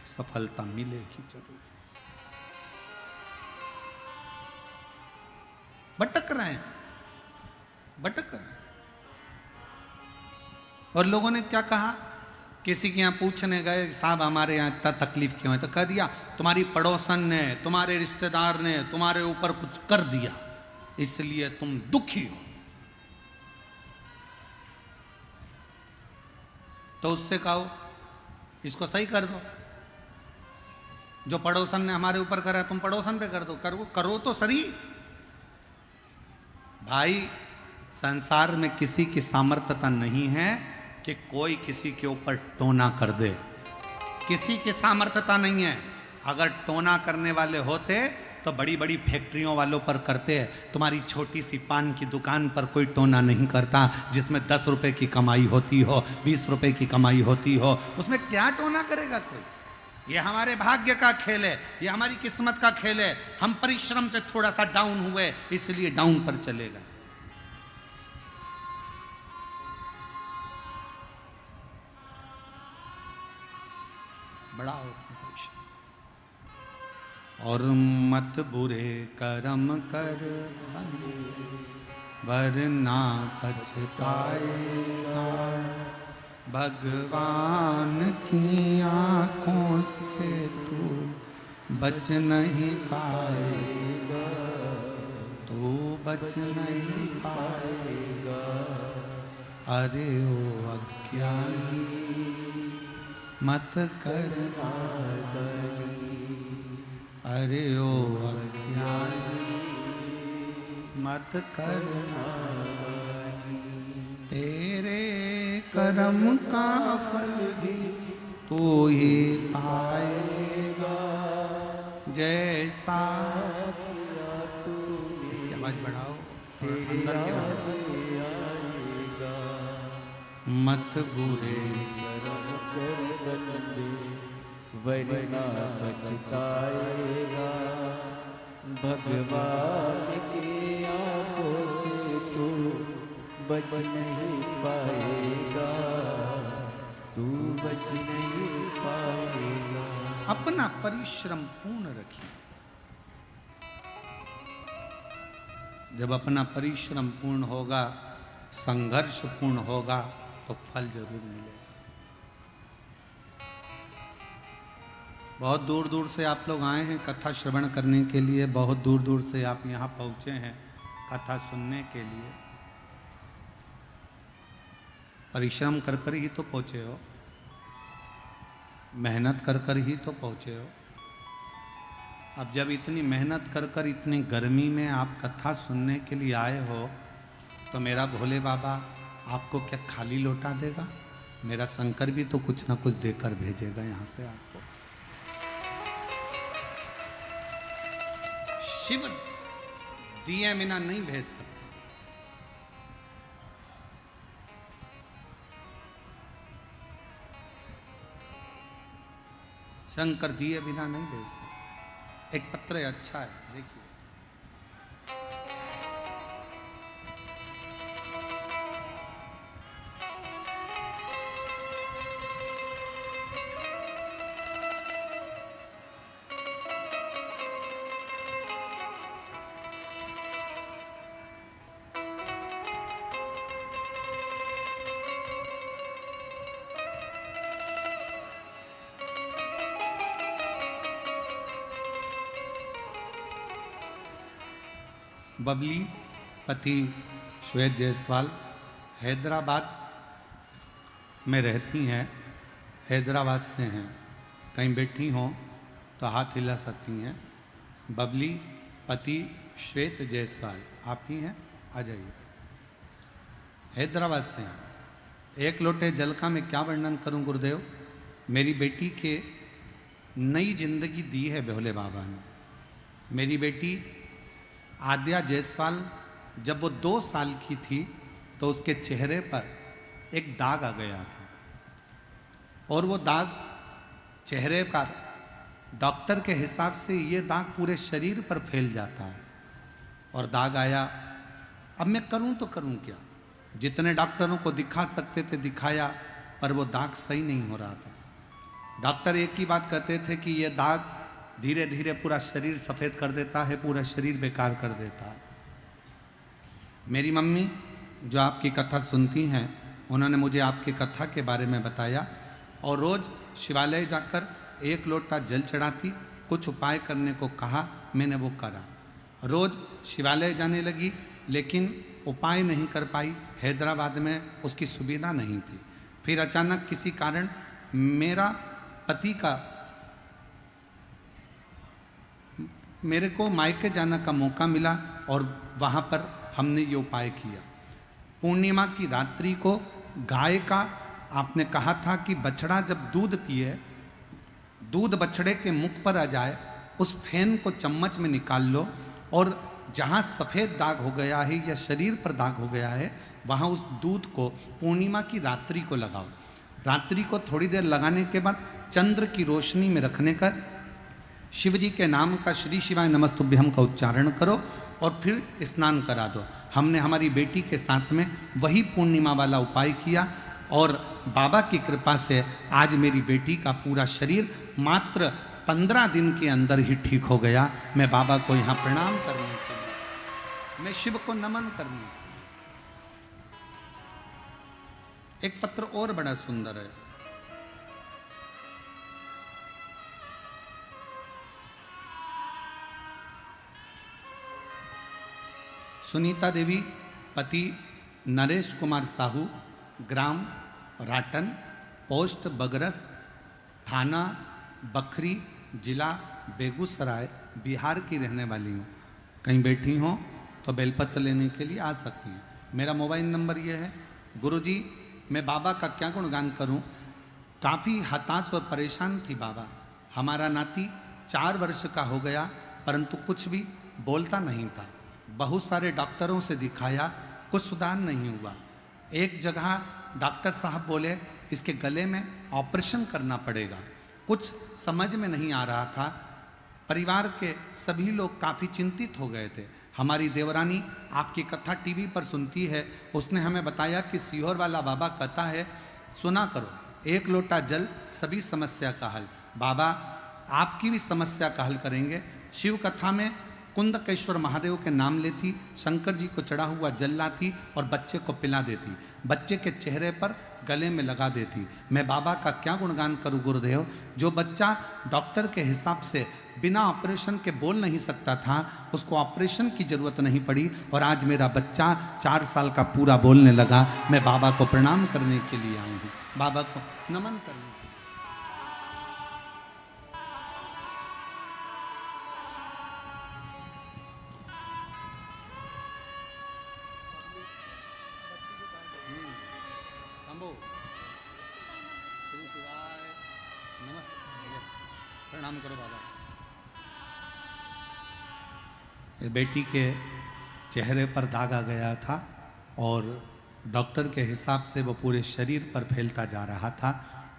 सफलता मिलेगी जरूर। भटक रहे हैं, भटक रहे हैं। और लोगों ने क्या कहा, किसी के यहाँ पूछने गए साहब हमारे यहाँ इतना तकलीफ क्यों है, तो कह दिया तुम्हारी पड़ोसन ने, तुम्हारे रिश्तेदार ने तुम्हारे ऊपर कुछ कर दिया, इसलिए तुम दुखी हो। तो उससे कहो इसको सही कर दो। जो पड़ोसन ने हमारे ऊपर करा तुम पड़ोसन पे कर दो, करो तो सही। भाई संसार में किसी की सामर्थ्यता नहीं है कि कोई किसी के ऊपर टोना कर दे। किसी की सामर्थ्यता नहीं है। अगर टोना करने वाले होते तो बड़ी बड़ी फैक्ट्रियों वालों पर करते हैं। तुम्हारी छोटी सी पान की दुकान पर कोई टोना नहीं करता, जिसमें 10 रुपए की कमाई होती हो, 20 रुपए की कमाई होती हो, उसमें क्या टोना करेगा कोई? ये हमारे भाग्य का खेल है, ये हमारी किस्मत का खेल है। हम परिश्रम से थोड़ा सा डाउन हुए, इसलिए डाउन पर चलेगा। बड़ा और मत बुरे कर्म कर वरना पछताएगा, भगवान की आंखों से तू बच नहीं पाएगा, तू बच नहीं पाएगा। अरे ओ अज्ञानी मत कर नादानी, अरे ओ अज्ञानी मत कर नादानी। तेरे कर्म का फल भी तू ही पाएगा, जैसा तू। इसकी आवाज बढ़ाओ, अंदर की आवाज आएगा। मत बुरे कर्म कर बंदे वरना पछताएगा, भगवान की आंखों से तू बच नहीं पाएगा, तू बच नहीं पाएगा। अपना परिश्रम पूर्ण रखिए। जब अपना परिश्रम पूर्ण होगा, संघर्ष पूर्ण होगा, तो फल जरूर मिलेगा। बहुत दूर दूर से आप लोग आए हैं कथा श्रवण करने के लिए, बहुत दूर दूर से आप यहाँ पहुँचे हैं कथा सुनने के लिए। परिश्रम कर कर ही तो पहुँचे हो, मेहनत कर कर ही तो पहुँचे हो। अब जब इतनी मेहनत कर कर इतनी गर्मी में आप कथा सुनने के लिए आए हो, तो मेरा भोले बाबा आपको क्या खाली लौटा देगा? मेरा शंकर भी तो कुछ ना कुछ देकर भेजेगा यहाँ से आपको। शिव दिए बिना नहीं भेज सकते। शंकर दिए बिना नहीं भेज सकते। एक पत्र अच्छा है, देखिए। बबली पति श्वेत जायसवाल हैदराबाद में रहती हैं, हैदराबाद से हैं। कहीं बैठी हों तो हाथ हिला सकती हैं। बबली पति श्वेत जायसवाल आप ही हैं? आ जाइए। हैदराबाद से हैं। एक लोटे जल का मैं क्या वर्णन करूं गुरुदेव। मेरी बेटी के नई जिंदगी दी है भोले बाबा ने। मेरी बेटी आद्या जायसवाल जब वो 2 साल की थी तो उसके चेहरे पर एक दाग आ गया था, और वो दाग चेहरे पर डॉक्टर के हिसाब से ये दाग पूरे शरीर पर फैल जाता है, और दाग आया। अब मैं करूं तो करूं क्या? जितने डॉक्टरों को दिखा सकते थे दिखाया, पर वो दाग सही नहीं हो रहा था। डॉक्टर एक ही बात कहते थे कि ये दाग धीरे धीरे पूरा शरीर सफ़ेद कर देता है, पूरा शरीर बेकार कर देता है। मेरी मम्मी जो आपकी कथा सुनती हैं, उन्होंने मुझे आपकी कथा के बारे में बताया, और रोज़ शिवालय जाकर 1 लोटा जल चढ़ाती, कुछ उपाय करने को कहा, मैंने वो करा। रोज़ शिवालय जाने लगी, लेकिन उपाय नहीं कर पाई। हैदराबाद में उसकी सुविधा नहीं थी। फिर अचानक किसी कारण मेरा पति का मेरे को मायके जाने का मौका मिला, और वहाँ पर हमने ये उपाय किया। पूर्णिमा की रात्रि को गाय का आपने कहा था कि बछड़ा जब दूध पिए, दूध बछड़े के मुख पर आ जाए उस फेन को चम्मच में निकाल लो और जहाँ सफ़ेद दाग हो गया है या शरीर पर दाग हो गया है वहाँ उस दूध को पूर्णिमा की रात्रि को लगाओ। रात्रि को थोड़ी देर लगाने के बाद चंद्र की रोशनी में रखने का शिव जी के नाम का श्री शिवाय नमस्तुभ्यम का उच्चारण करो और फिर स्नान करा दो। हमने हमारी बेटी के साथ में वही पूर्णिमा वाला उपाय किया और बाबा की कृपा से आज मेरी बेटी का पूरा शरीर मात्र 15 दिन के अंदर ही ठीक हो गया। मैं बाबा को यहाँ प्रणाम करने के लिए, मैं शिव को नमन करने। एक पत्र और बड़ा सुंदर है। सुनीता देवी, पति नरेश कुमार साहू, ग्राम राटन, पोस्ट बगरस, थाना बखरी, जिला बेगूसराय, बिहार की रहने वाली हूँ। कहीं बैठी हों तो बेलपत्र लेने के लिए आ सकती हैं। मेरा मोबाइल नंबर ये है। गुरुजी, मैं बाबा का क्या गुणगान करूं? काफ़ी हताश और परेशान थी बाबा। हमारा नाती 4 वर्ष का हो गया परंतु कुछ भी बोलता नहीं था। बहुत सारे डॉक्टरों से दिखाया, कुछ सुधार नहीं हुआ। एक जगह डॉक्टर साहब बोले इसके गले में ऑपरेशन करना पड़ेगा। कुछ समझ में नहीं आ रहा था। परिवार के सभी लोग काफ़ी चिंतित हो गए थे। हमारी देवरानी आपकी कथा टीवी पर सुनती है, उसने हमें बताया कि सीहोर वाला बाबा कहता है सुना करो, 1 लोटा जल सभी समस्या का हल। बाबा आपकी भी समस्या का हल करेंगे। शिव कथा में कुंदकेश्वर महादेव के नाम लेती, शंकर जी को चढ़ा हुआ जल लाती और बच्चे को पिला देती, बच्चे के चेहरे पर गले में लगा देती। मैं बाबा का क्या गुणगान करूं गुरुदेव? जो बच्चा डॉक्टर के हिसाब से बिना ऑपरेशन के बोल नहीं सकता था, उसको ऑपरेशन की जरूरत नहीं पड़ी और आज मेरा बच्चा 4 साल का पूरा बोलने लगा। मैं बाबा को प्रणाम करने के लिए आई हूँ, बाबा को नमन करने। प्रणाम करो बाबा। बेटी के चेहरे पर दाग आ गया था और डॉक्टर के हिसाब से वो पूरे शरीर पर फैलता जा रहा था,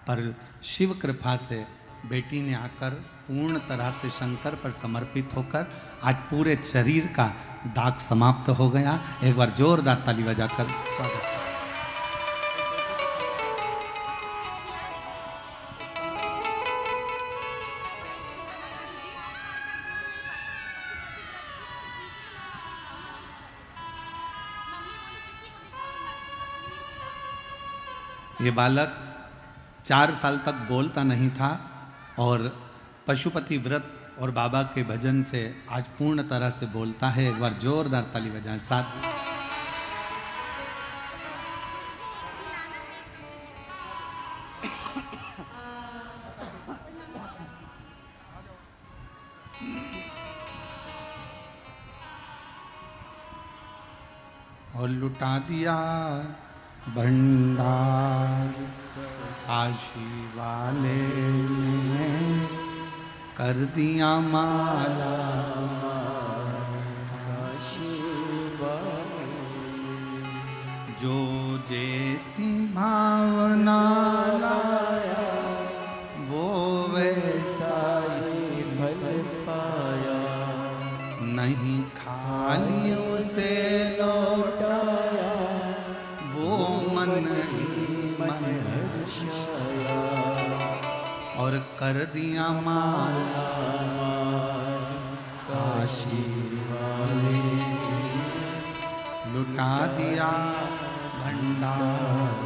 पर शिव कृपा से बेटी ने आकर पूर्ण तरह से शंकर पर समर्पित होकर आज पूरे शरीर का दाग समाप्त हो गया। एक बार जोरदार ताली बजाकर स्वागत। ये बालक 4 साल तक बोलता नहीं था और पशुपति व्रत और बाबा के भजन से आज पूर्ण तरह से बोलता है। एक बार जोरदार ताली बजाएं साथ। और लुटा दिया भंडार काशी वाले ने, कर दिया माला काशी वाले। जो जैसी भावना लाया वो वैसा ही फल पाया। नहीं खाली उसे लौटाया वो मन ही मन हर्षाया। और कर दिया माला काशी वाले, लुटा दिया भंडार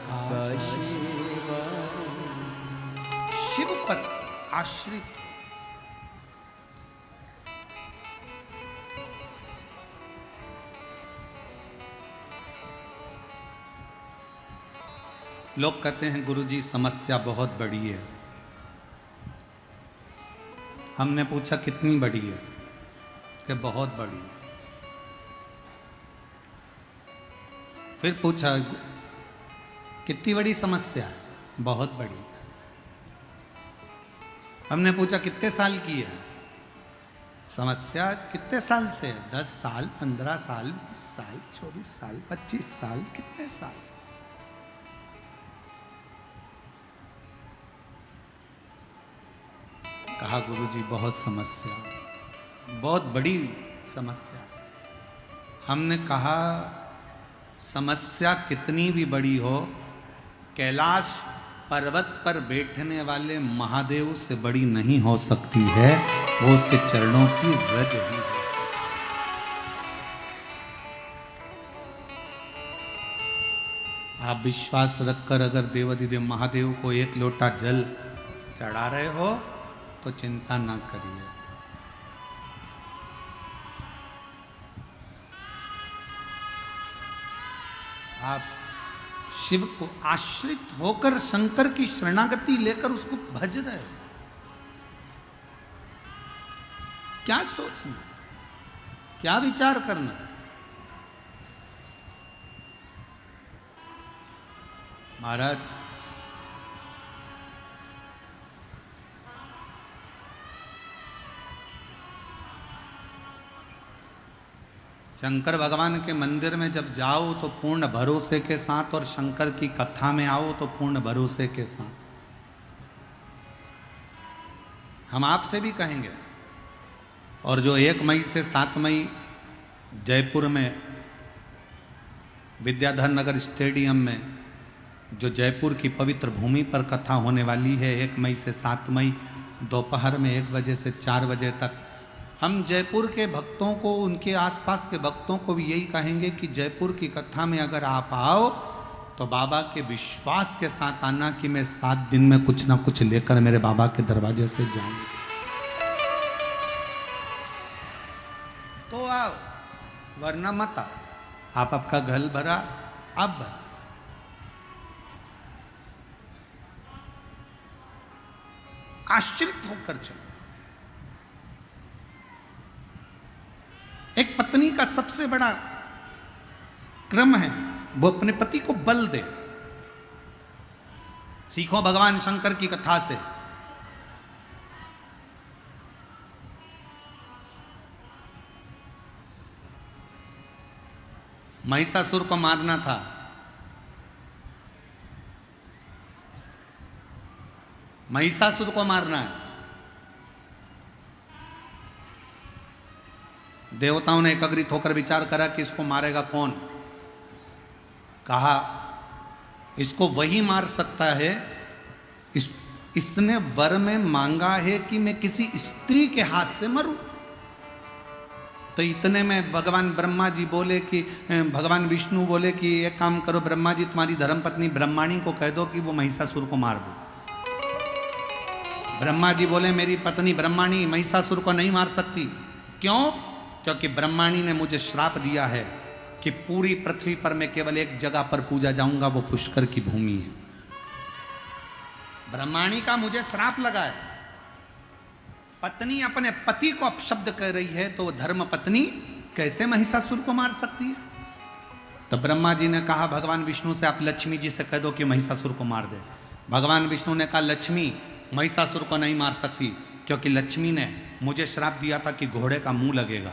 काशी वाले। शिव पर आश्रित लोग कहते हैं गुरुजी समस्या बहुत बड़ी है। हमने पूछा कितनी बड़ी है? कि बहुत बड़ी है। फिर पूछा कितनी बड़ी समस्या है? बहुत बड़ी है। हमने पूछा कितने साल की है? समस्या कितने साल से है? 10 साल, 15 साल, 20 साल, 24 साल, 25 साल, कितने साल? कहा गुरुजी बहुत समस्या, बहुत बड़ी समस्या। हमने कहा समस्या कितनी भी बड़ी हो, कैलाश पर्वत पर बैठने वाले महादेव से बड़ी नहीं हो सकती है, वो उसके चरणों की रज ही है। आप विश्वास रखकर अगर देवाधिदेव महादेव को एक लोटा जल चढ़ा रहे हो तो चिंता ना करिए। आप शिव को आश्रित होकर शंकर की शरणागति लेकर उसको भज रहे हो। क्या सोचना, क्या विचार करना? महाराज शंकर भगवान के मंदिर में जब जाओ तो पूर्ण भरोसे के साथ, और शंकर की कथा में आओ तो पूर्ण भरोसे के साथ। हम आपसे भी कहेंगे, और जो 1 मई से 7 मई जयपुर में विद्याधर नगर स्टेडियम में जो जयपुर की पवित्र भूमि पर कथा होने वाली है, 1 मई से 7 मई दोपहर में 1 बजे से 4 बजे तक, हम जयपुर के भक्तों को, उनके आसपास के भक्तों को भी यही कहेंगे कि जयपुर की कथा में अगर आप आओ तो बाबा के विश्वास के साथ आना कि मैं 7 दिन में कुछ ना कुछ लेकर मेरे बाबा के दरवाजे से जाऊंगी। तो आओ, वरना मत आओ। आप आपका घर भरा, आप भरा। आश्रित होकर चलो। एक पत्नी का सबसे बड़ा क्रम है वो अपने पति को बल दे। सीखो भगवान शंकर की कथा से। महिषासुर को मारना था, महिषासुर को मारना है। देवताओं ने एकत्रित होकर विचार करा कि इसको मारेगा कौन। कहा इसको वही मार सकता है, इसने वर में मांगा है कि मैं किसी स्त्री के हाथ से मरूं। तो इतने में भगवान ब्रह्मा जी बोले कि, भगवान विष्णु बोले कि एक काम करो ब्रह्मा जी, तुम्हारी धर्मपत्नी ब्रह्माणी को कह दो कि वो महिषासुर को मार दो। ब्रह्मा जी बोले मेरी पत्नी ब्रह्माणी महिषासुर को नहीं मार सकती। क्यों? क्योंकि ब्रह्माणी ने मुझे श्राप दिया है कि पूरी पृथ्वी पर मैं केवल एक जगह पर पूजा जाऊंगा, वो पुष्कर की भूमि है। ब्रह्माणी का मुझे श्राप लगा है। पत्नी अपने पति को अपशब्द कह रही है तो धर्म पत्नी कैसे महिषासुर को मार सकती है? तो ब्रह्मा जी ने कहा भगवान विष्णु से आप लक्ष्मी जी से कह दो कि महिषासुर को मार दे। भगवान विष्णु ने कहा लक्ष्मी महिषासुर को नहीं मार सकती, क्योंकि लक्ष्मी ने मुझे श्राप दिया था कि घोड़े का मुंह लगेगा।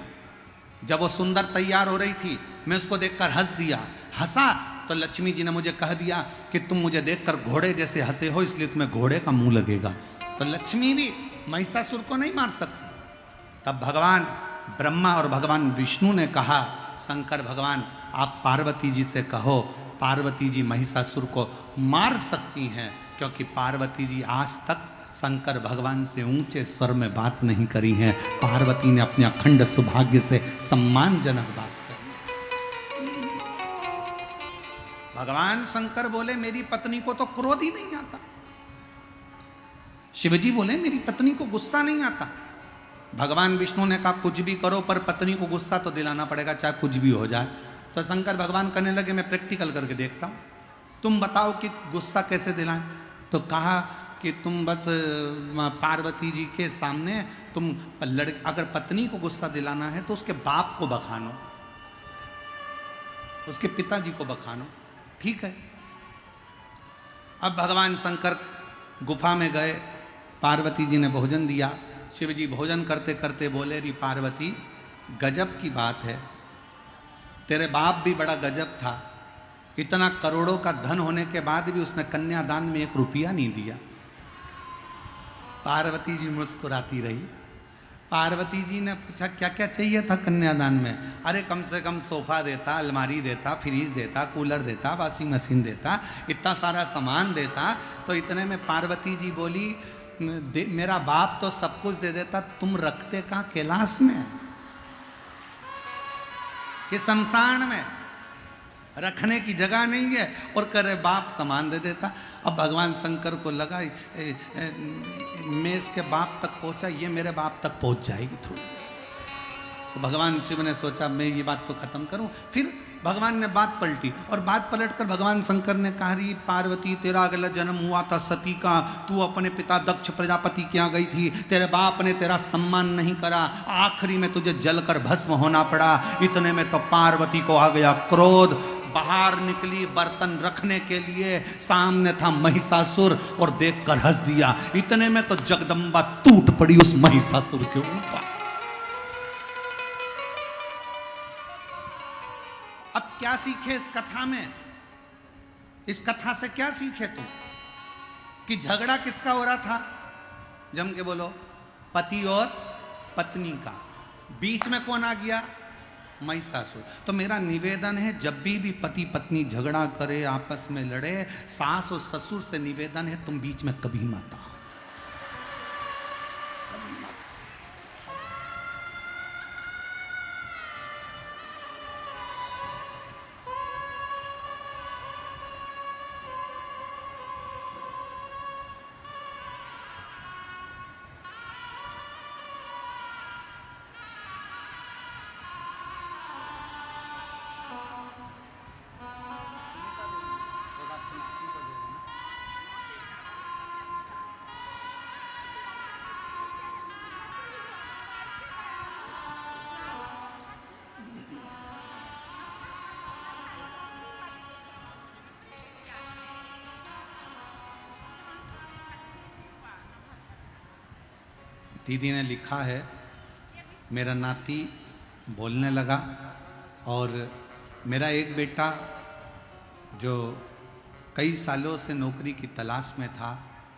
जब वो सुंदर तैयार हो रही थी मैं उसको देखकर हंसा तो लक्ष्मी जी ने मुझे कह दिया कि तुम मुझे देखकर घोड़े जैसे हंसे हो, इसलिए तुम्हें घोड़े का मुंह लगेगा। तो लक्ष्मी भी महिषासुर को नहीं मार सकती। तब भगवान ब्रह्मा और भगवान विष्णु ने कहा शंकर भगवान आप पार्वती जी से कहो, पार्वती जी महिषासुर को मार सकती हैं, क्योंकि पार्वती जी आज तक शंकर भगवान से ऊंचे स्वर में बात नहीं करी है। पार्वती ने अपने अखंड सौभाग्य से सम्मानजनक बात करी। भगवान शंकर बोले मेरी पत्नी को तो क्रोध ही नहीं आता। शिवजी बोले मेरी पत्नी को गुस्सा नहीं आता। भगवान विष्णु ने कहा कुछ भी करो पर पत्नी को गुस्सा तो दिलाना पड़ेगा, चाहे कुछ भी हो जाए। तो शंकर भगवान कहने लगे मैं प्रैक्टिकल करके देखता हूं, तुम बताओ कि गुस्सा कैसे दिलाएं। तो कहा कि तुम बस पार्वती जी के सामने तुम अगर पत्नी को गुस्सा दिलाना है तो उसके बाप को बखानो, उसके पिताजी को बखानो, ठीक है। अब भगवान शंकर गुफा में गए, पार्वती जी ने भोजन दिया, शिव जी भोजन करते करते बोले, री पार्वती गजब की बात है, तेरे बाप भी बड़ा गजब था, इतना करोड़ों का धन होने के बाद भी उसने कन्यादान में 1 रुपया नहीं दिया। पार्वती जी मुस्कुराती रही। पार्वती जी ने पूछा क्या क्या चाहिए था कन्यादान में? अरे कम से कम सोफा देता, अलमारी देता, फ्रिज देता, कूलर देता, वॉशिंग मशीन देता, इतना सारा सामान देता। तो इतने में पार्वती जी बोली, मेरा बाप तो सब कुछ दे देता, तुम रखते कहाँ, कैलाश में कि शमशान में? रखने की जगह नहीं है और करे बाप सामान दे देता। अब भगवान शंकर को लगा मैं इसके बाप तक पहुंचा, ये मेरे बाप तक पहुंच जाएगी थोड़ी। तो भगवान शिव ने सोचा मैं ये बात तो खत्म करूं। फिर भगवान ने बात पलटी और बात पलटकर भगवान शंकर ने कहा, री पार्वती तेरा अगला जन्म हुआ था सती का, तू अपने पिता दक्ष प्रजापति के यहाँ गई थी, तेरे बाप ने तेरा सम्मान नहीं करा, आखिरी में तुझे जलकर भस्म होना पड़ा। इतने में तो पार्वती को आ गया क्रोध, बाहर निकली बर्तन रखने के लिए, सामने था महिषासुर और देखकर हंस दिया। इतने में तो जगदम्बा टूट पड़ी उस महिषासुर के ऊपर। अब क्या सीखे इस कथा में? इस कथा से क्या सीखे तुम? कि झगड़ा किसका हो रहा था? जम के बोलो, पति और पत्नी का। बीच में कौन आ गया? महिषासुर। तो मेरा निवेदन है, जब भी पति पत्नी झगड़ा करे, आपस में लड़े, सास और ससुर से निवेदन है तुम बीच में कभी मत आओ। दीदी ने लिखा है, मेरा नाती बोलने लगा और मेरा एक बेटा जो कई सालों से नौकरी की तलाश में था,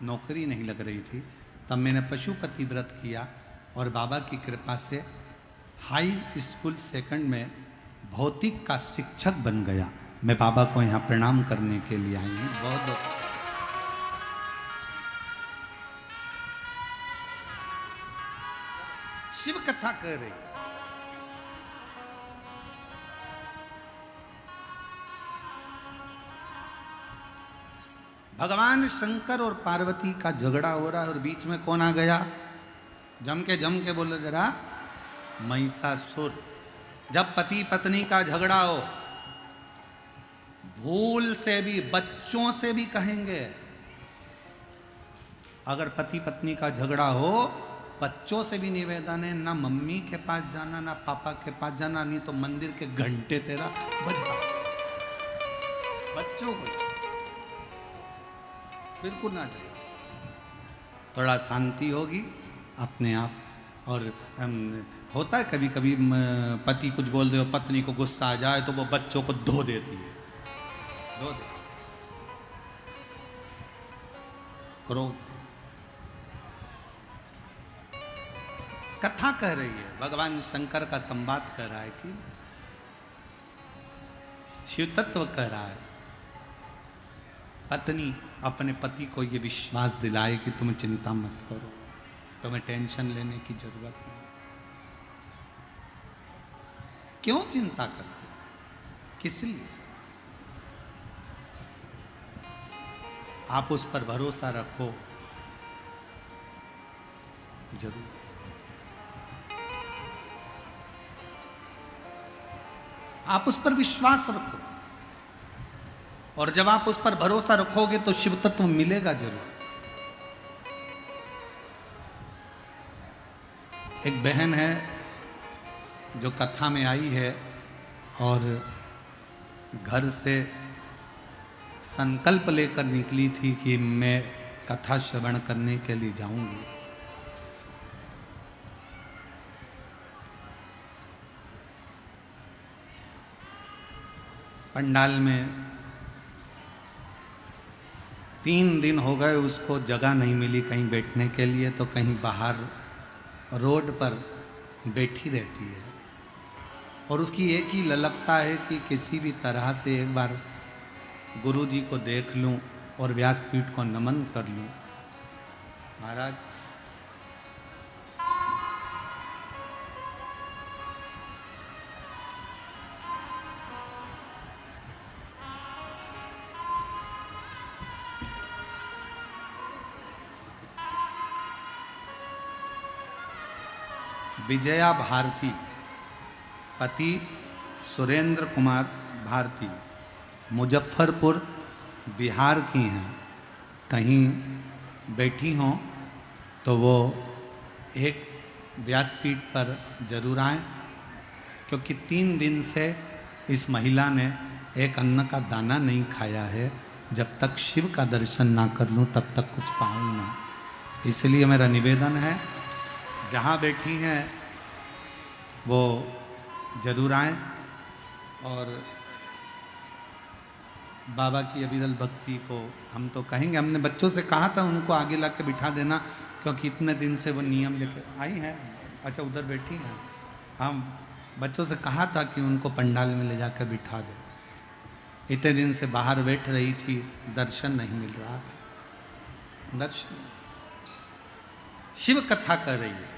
नौकरी नहीं लग रही थी, तब मैंने पशुपति व्रत किया और बाबा की कृपा से हाई स्कूल सेकंड में भौतिक का शिक्षक बन गया। मैं बाबा को यहाँ प्रणाम करने के लिए आई हूँ। बहुत बहुत शिव कथा कर रही। भगवान शंकर और पार्वती का झगड़ा हो रहा है और बीच में कौन आ गया? जम के बोले जरा, महिषासुर। जब पति पत्नी का झगड़ा हो, भूल से भी, बच्चों से भी कहेंगे, अगर पति पत्नी का झगड़ा हो, बच्चों से भी निवेदन है, ना मम्मी के पास जाना ना पापा के पास जाना, नहीं तो मंदिर के घंटे तेरा बजा। बच्चों को बिल्कुल ना जाए, थोड़ा शांति होगी अपने आप। और होता है कभी कभी पति कुछ बोल दे, पत्नी को गुस्सा आ जाए तो वो बच्चों को धो देती है, धो दे क्रोध। कथा कह रही है, भगवान शंकर का संवाद कर रहा है कि शिव तत्व कह रहा है, पत्नी अपने पति को यह विश्वास दिलाए कि तुम चिंता मत करो, तुम्हें टेंशन लेने की जरूरत नहीं। क्यों चिंता करते? किस लिए? आप उस पर भरोसा रखो, जरूर। आप उस पर विश्वास रखो, और जब आप उस पर भरोसा रखोगे तो शिव तत्व मिलेगा जरूर। एक बहन है जो कथा में आई है और घर से संकल्प लेकर निकली थी कि मैं कथा श्रवण करने के लिए जाऊंगी। पंडाल में 3 दिन हो गए, उसको जगह नहीं मिली कहीं बैठने के लिए, तो कहीं बाहर रोड पर बैठी रहती है और उसकी एक ही ललकता है कि किसी भी तरह से एक बार गुरु जी को देख लूं और व्यासपीठ को नमन कर लूं। महाराज विजया भारती, पति सुरेंद्र कुमार भारती, मुजफ्फरपुर बिहार की हैं। कहीं बैठी हों तो वो एक व्यासपीठ पर जरूर आएं, क्योंकि 3 दिन से इस महिला ने एक अन्न का दाना नहीं खाया है। जब तक शिव का दर्शन ना कर लूं तब तक कुछ पाऊँ ना। इसलिए मेरा निवेदन है, जहाँ बैठी हैं वो जरूर आएं और बाबा की अविरल भक्ति को हम तो कहेंगे। हमने बच्चों से कहा था उनको आगे ला के बिठा देना, क्योंकि इतने दिन से वो नियम लेके आई हैं। अच्छा, उधर बैठी हैं। हम बच्चों से कहा था कि उनको पंडाल में ले जाकर बिठा दे। इतने दिन से बाहर बैठ रही थी, दर्शन नहीं मिल रहा था। दर्शन, शिव कथा कर रही है,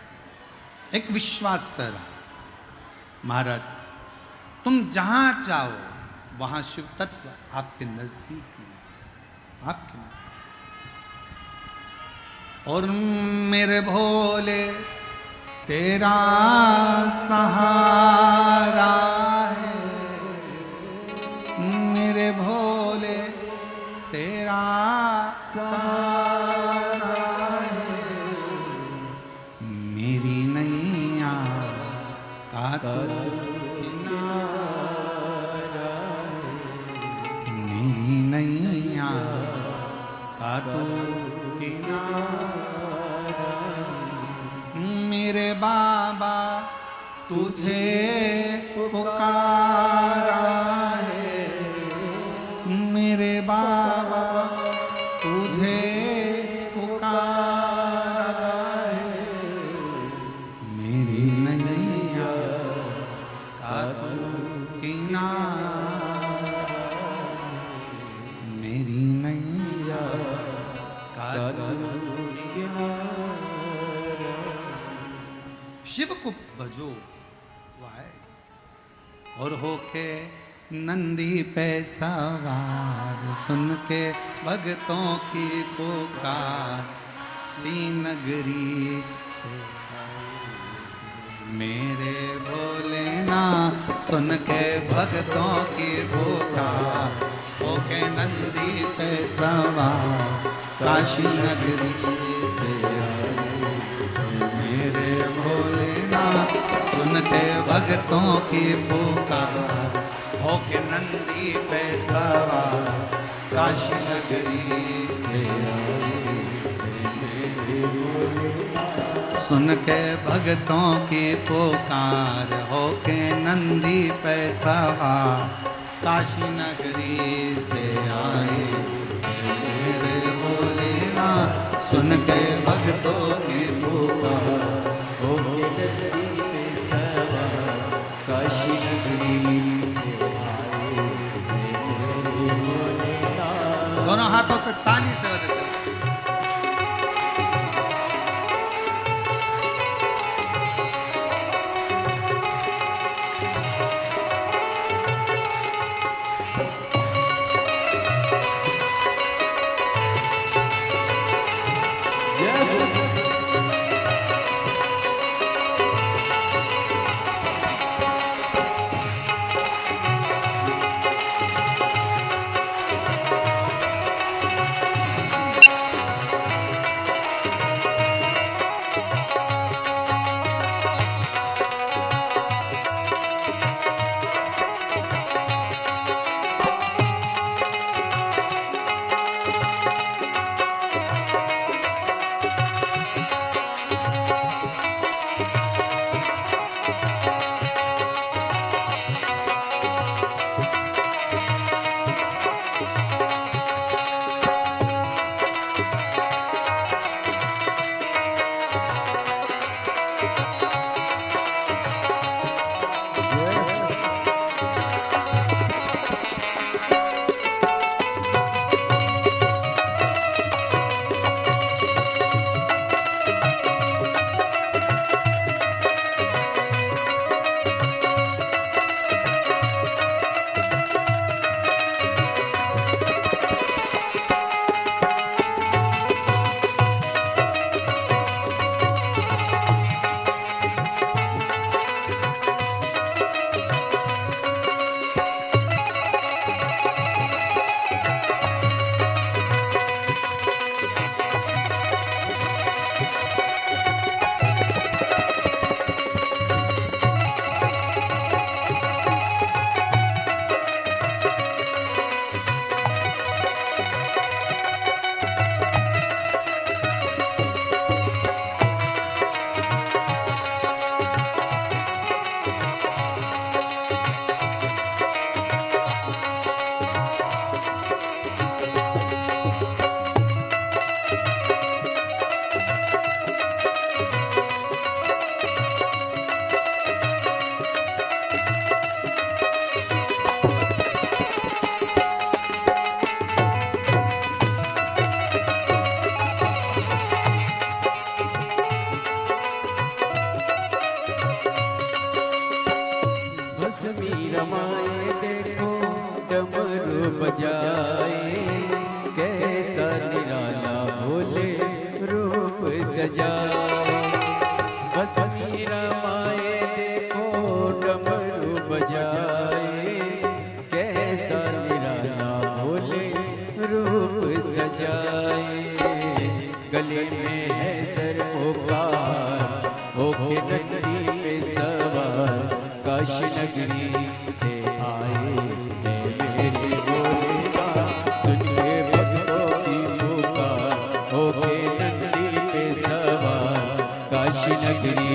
एक विश्वास कर रहा। महाराज, तुम जहां चाहो वहां शिव तत्व आपके नजदीक में, आपके नजदीक। और मेरे भोले तेरा सहारा है, मेरे भोले तेरा सहारा है, मेरी नैया का तो किनारा है, मेरी नैया का तो किनारा है। मेरे बाबा तुझे पुकारा है, मेरे बाबा तुझे पुकारा है, मेरी नैया का तू किनारा, मेरी नैया का तू किनारा। शिव को भजो वाहे और होके नंदी पे सवार, सुन के भक्तों की पुकार, श्रीनगरी से मेरे भोलेनाथ, सुन के भक्तों की पुकार, होके नंदी पे सवार, काशी नगरी से मेरे भोलेनाथ, सुन के भक्तों की पुकार, होके नंदी पे सवार, काशी नगरी से सुन के भक्तों की पुकार, होके नंदी पे सवार, काशी नगरी से आए मेरे भोलेनाथ, सुन के भक्तों की पुकार, होके नंदी पे सवार, काशी नगरी से आए मेरे भोलेनाथ। दोनों हाथों से ताली से बजाते हैं। भस्मी रमाए देखो डमरू बजाए, कैसा निराला भोले रूप सजाए। भस्मी रमाए देखो डमरू बजाए, कैसा निराला भोले रूप सजाए। गले में है सरपोकार होके नगरी में सवार, काशी नगरी से आए हैं मेरे भोलेनाथ। सुन के भक्तों की पुकार होके नगरी में सवार, काशी नगरी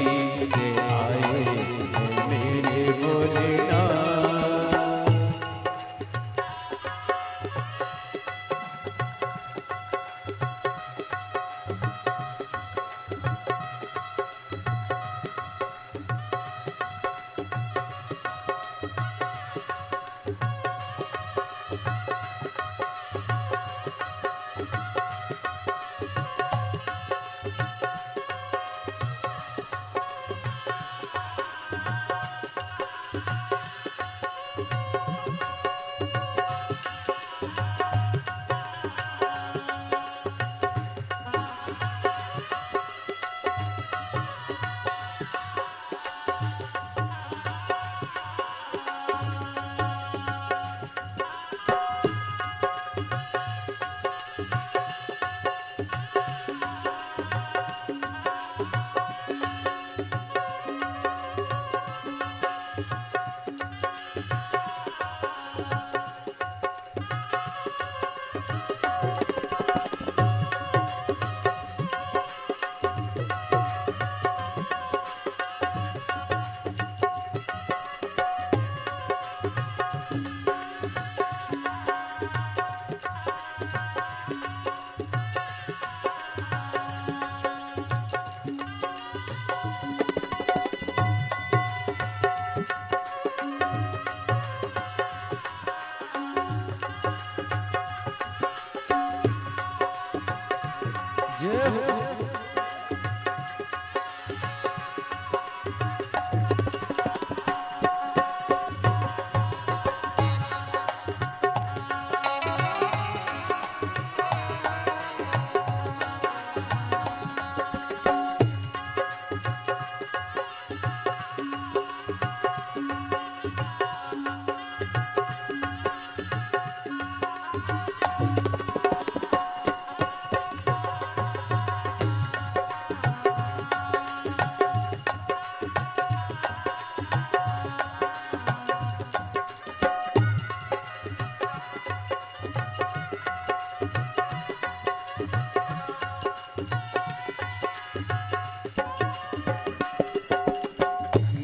से आए हैं मेरे भोलेनाथ।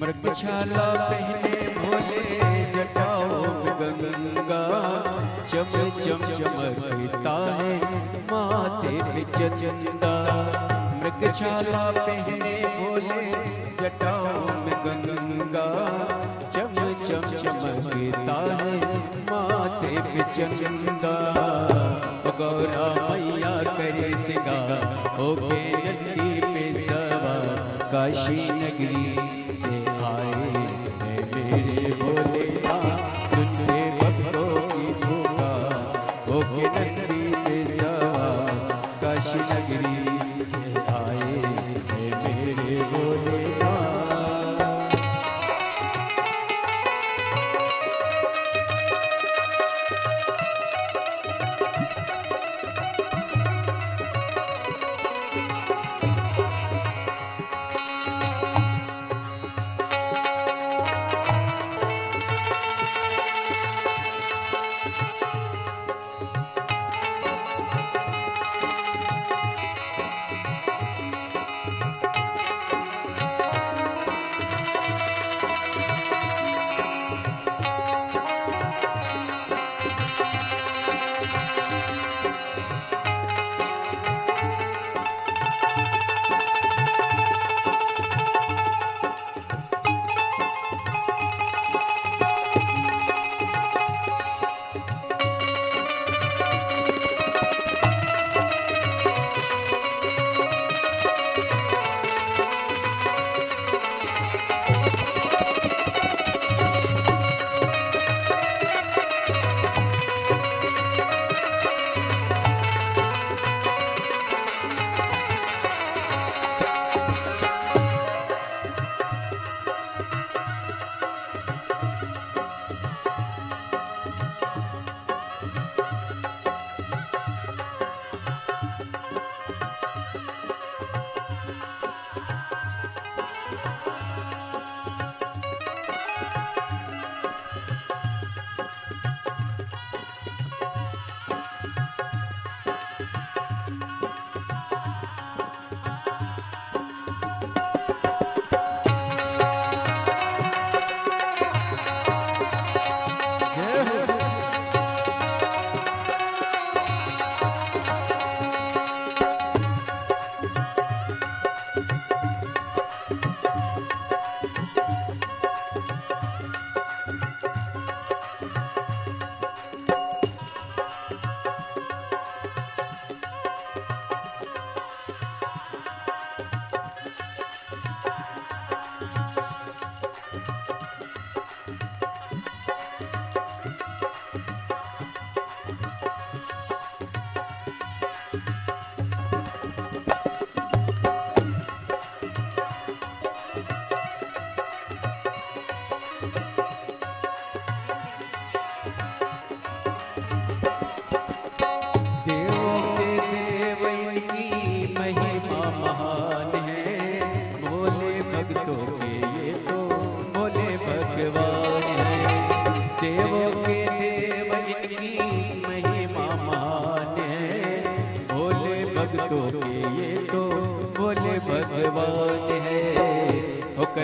मृगशाला पहने भोले जटाओं में गंगा, चम चम चमकता है माथे पे चंदा। मृगशाला पहने भोले जटाओं में गंगा, चम चम चमकता है माथे पे चंदा। गौरा मैया करे सिंगार होके नंदी पे सवार, काशी नगरी से आए हैं मेरे भोलेनाथ। सुन के भक्तों की पुकार होके नंदी पे सवार, काशी नगरी से आए हैं मेरे भोलेनाथ।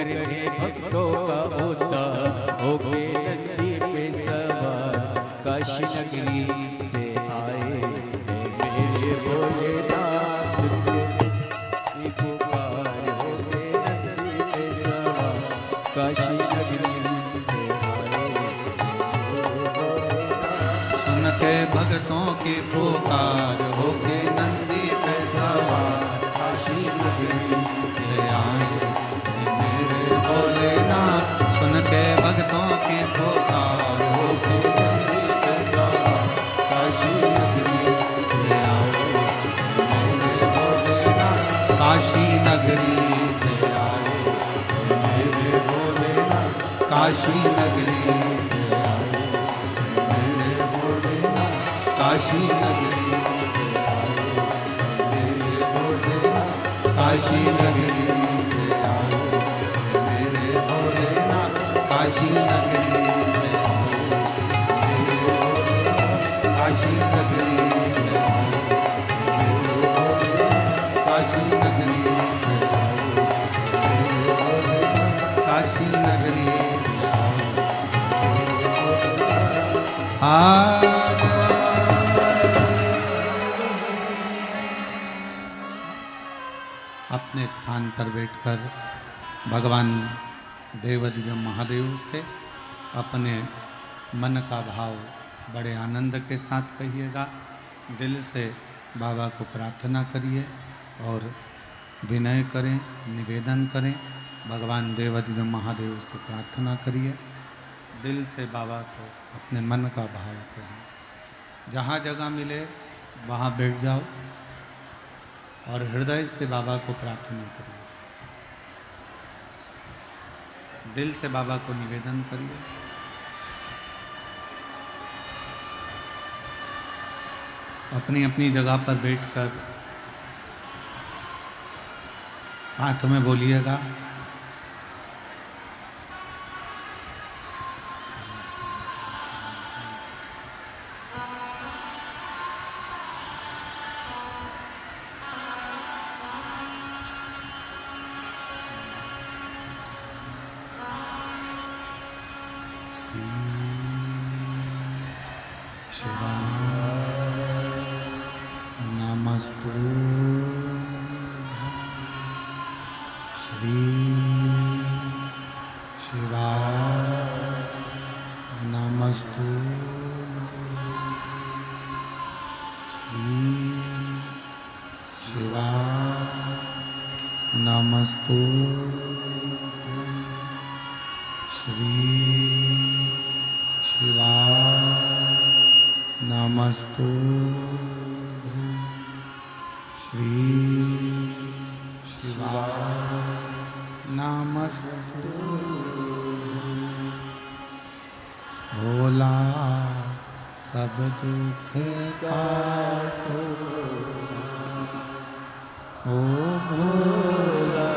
करने भक्तों का उद्धार होके नंदी पे सवार काशी नगरी से आए हैं मेरे भोलेनाथ की पुकार होके नंदी पे सवार काशी नगरी से आए सुन के भक्तों की पुकार होके नंदी पे सवार काशी नगरी से आए मेरे भोलेनाथ। सुन के भक्तों की पुकार होके नंदी पे सवार काशी नगरी से आए मेरे भोलेनाथ। काशी नगरी से आए मेरे भोलेनाथ। काशी नगरी से आए मेरे भोलेनाथ। काशी नगरी से आए मेरे भोलेनाथ। काशी नगरी से आए मेरे भोलेनाथ। काशी नगरी से आए मेरे भोलेनाथ। काशी नगरी से आए मेरे भोलेनाथ। काशी नगरी से आए मेरे भोलेनाथ। काशी नगरी से आए अपने स्थान पर बैठकर भगवान देवाधिदेव महादेव से अपने मन का भाव बड़े आनंद के साथ कहिएगा। दिल से बाबा को प्रार्थना करिए और विनय करें, निवेदन करें। भगवान देवाधिदेव महादेव से प्रार्थना करिए। दिल से बाबा को अपने मन का भाव कहें। जहाँ जगह मिले वहाँ बैठ जाओ और हृदय से बाबा को प्रार्थना करिए। दिल से बाबा को निवेदन करिए। अपनी अपनी जगह पर बैठकर साथ में बोलिएगा। भोला सब दुख काटो, ओ भोला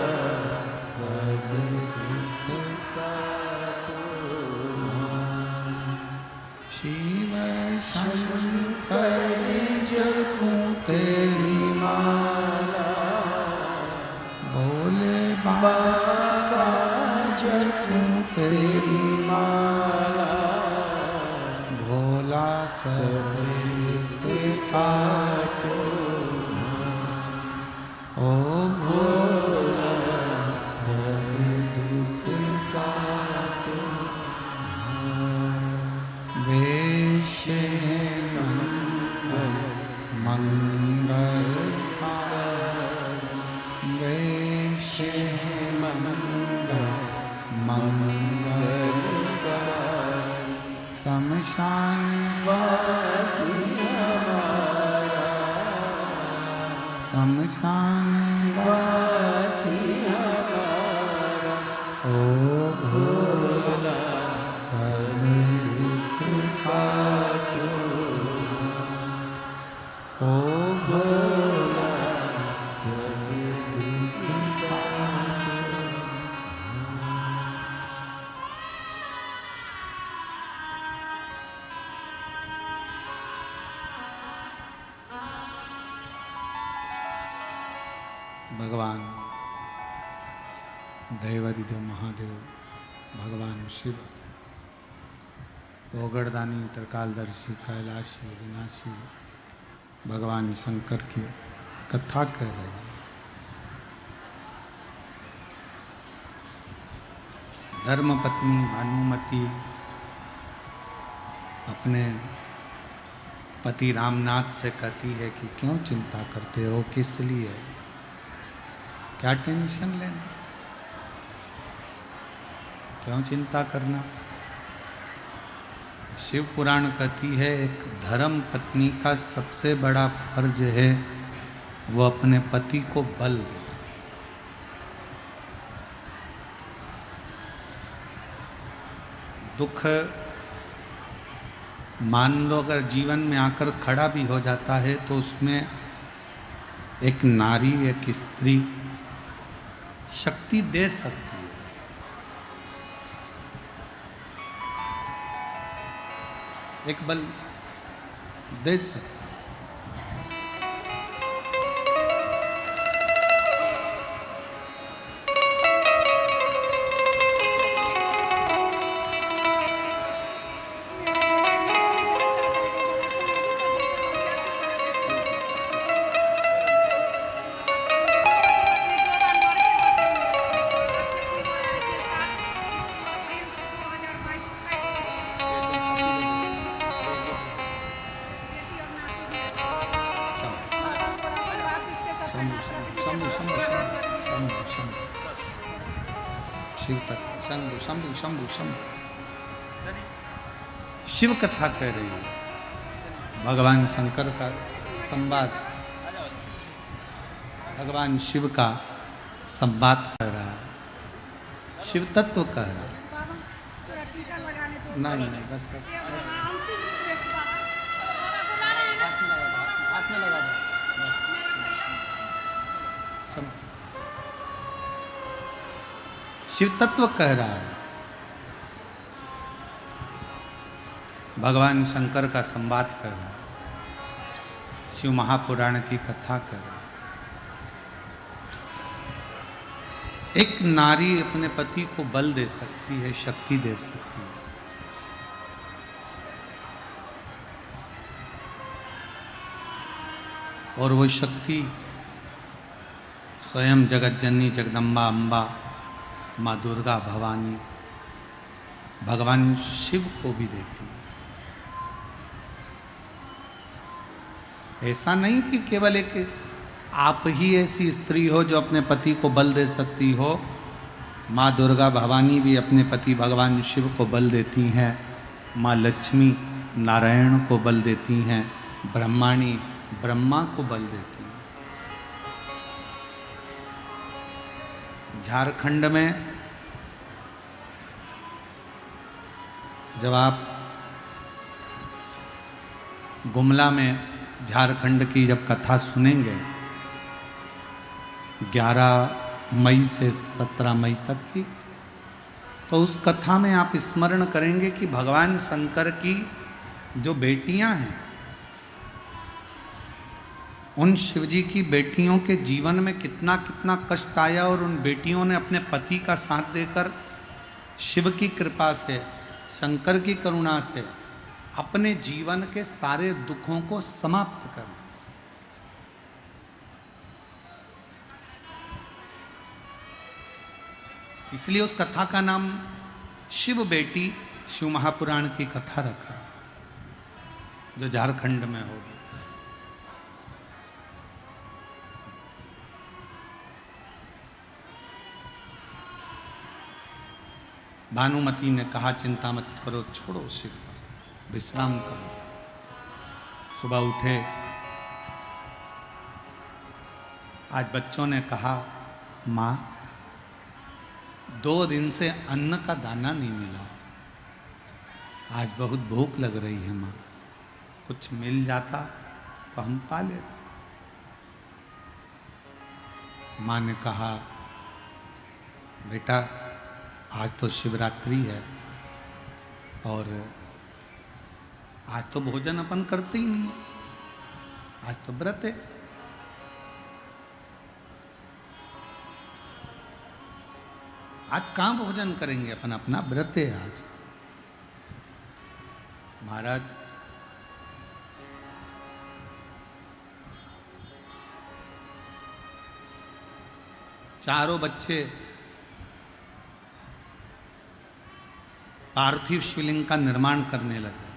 सब दुख काटो। शिव शंकर जपूं तेरी माला, भोले बाबा जपूं तेरी माला। भोला सब दुख काटो, ओ भोला सब दुख काटो। वेश मंगल मंगलहारी, वेश मंगल मंगलहारी। शमशान वासी हमारा, शमशान वासी हमारा। ओ भोला सब दुख काटो, ओ भोला सब दुख काटो। भगवान देवादिदेव महादेव भगवान शिव गोगड़दानी त्रिकालदर्शी कैलाशी विनाशी भगवान शंकर की कथा कह रहे हैं। धर्मपत्नी भानुमति अपने पति रामनाथ से कहती है कि क्यों चिंता करते हो, किस लिए, क्या टेंशन लेना, क्यों चिंता करना। शिव पुराण कहती है एक धर्म पत्नी का सबसे बड़ा फर्ज है वो अपने पति को बल दे। दुख मान लो अगर जीवन में आकर खड़ा भी हो जाता है तो उसमें एक नारी, एक स्त्री शक्ति दे सकती है। एक बल दे सकती है। शंभु शंभु शंभु शिव कथा कह रही है। भगवान शंकर का संवाद, भगवान शिव का संवाद कर रहा है, शिव तत्व कह रहा है। नहीं नहीं बस बस बस हाथ में लगा दो। शिव तत्व कह रहा है। भगवान शंकर का संवाद कर रहा है, शिव महापुराण की कथा कर रहा है। एक नारी अपने पति को बल दे सकती है, शक्ति दे सकती है। और वो शक्ति स्वयं जगत जननी जगदम्बा अम्बा माँ दुर्गा भवानी भगवान शिव को भी देती है। ऐसा नहीं कि केवल एक आप ही ऐसी स्त्री हो जो अपने पति को बल दे सकती हो। माँ दुर्गा भवानी भी अपने पति भगवान शिव को बल देती हैं। माँ लक्ष्मी नारायण को बल देती हैं। ब्रह्माणी ब्रह्मा को बल देती हैं। झारखंड में जब आप गुमला में झारखंड की जब कथा सुनेंगे 11 मई से 17 मई तक की, तो उस कथा में आप स्मरण करेंगे कि भगवान शंकर की जो बेटियां हैं, उन शिवजी की बेटियों के जीवन में कितना कितना कष्ट आया और उन बेटियों ने अपने पति का साथ देकर शिव की कृपा से, शंकर की करुणा से अपने जीवन के सारे दुखों को समाप्त कर। इसलिए उस कथा का नाम शिव बेटी शिव महापुराण की कथा रखा, जो झारखंड में होगी। भानुमति ने कहा चिंता मत करो, छोड़ो शिव पर, विश्राम करो। सुबह उठे, आज बच्चों ने कहा माँ 2 दिन से अन्न का दाना नहीं मिला, आज बहुत भूख लग रही है माँ, कुछ मिल जाता तो हम पा लेते। माँ ने कहा बेटा आज तो शिवरात्रि है और आज तो भोजन अपन करते ही नहीं, आज तो व्रत है। आज कहाँ भोजन करेंगे, अपन अपना व्रत है आज। महाराज चारों बच्चे पार्थिव शिवलिंग का निर्माण करने लगे।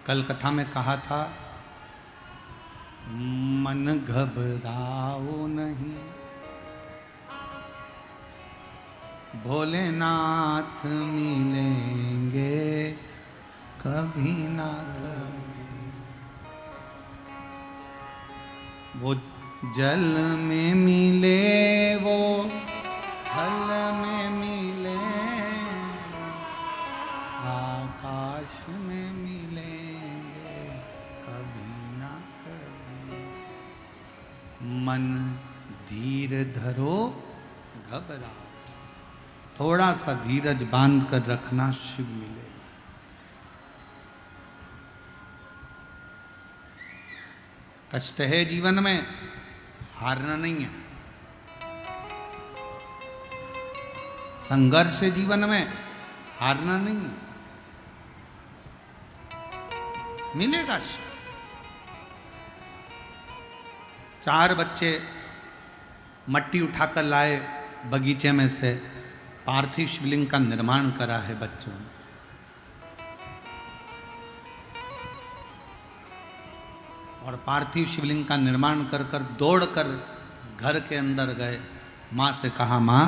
कल कथा में कहा था, मन घबराओ नहीं, भोलेनाथ मिलेंगे कभी ना कभी। वो जल में मिले, वो फल में मिले, आकाश में मिलेंगे कभी ना कभी। मन धीर धरो, घबराओ, थोड़ा सा धीरज बांध कर रखना, शिव मिलेगा। कष्ट है जीवन में, हारना नहीं है। संघर्ष है जीवन में, हारना नहीं है। मिलेगा शिव। 4 बच्चे मट्टी उठाकर लाए बगीचे में से, पार्थिव शिवलिंग का निर्माण करा है बच्चों ने। और पार्थिव शिवलिंग का निर्माण कर कर दौड़कर घर के अंदर गए। मां से कहा, मां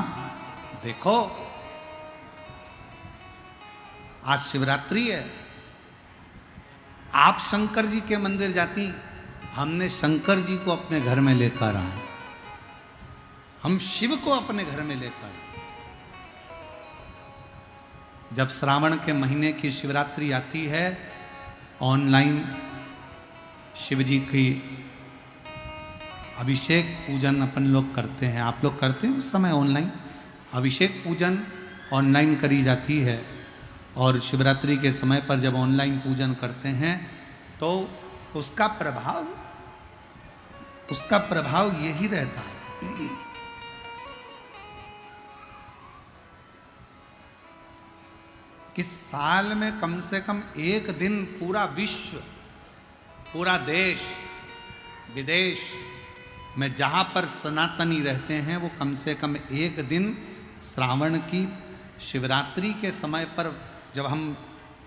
देखो आज शिवरात्रि है, आप शंकर जी के मंदिर जाती, हमने शंकर जी को अपने घर में लेकर आए, हम शिव को अपने घर में लेकर आए। जब श्रावण के महीने की शिवरात्रि आती है, ऑनलाइन शिव जी की अभिषेक पूजन अपन लोग करते हैं। आप लोग करते हैं उस समय ऑनलाइन अभिषेक पूजन ऑनलाइन करी जाती है। और शिवरात्रि के समय पर जब ऑनलाइन पूजन करते हैं तो उसका प्रभाव यही रहता है कि साल में कम से कम एक दिन पूरा विश्व, पूरा देश विदेश में जहाँ पर सनातनी रहते हैं, वो कम से कम एक दिन श्रावण की शिवरात्रि के समय पर जब हम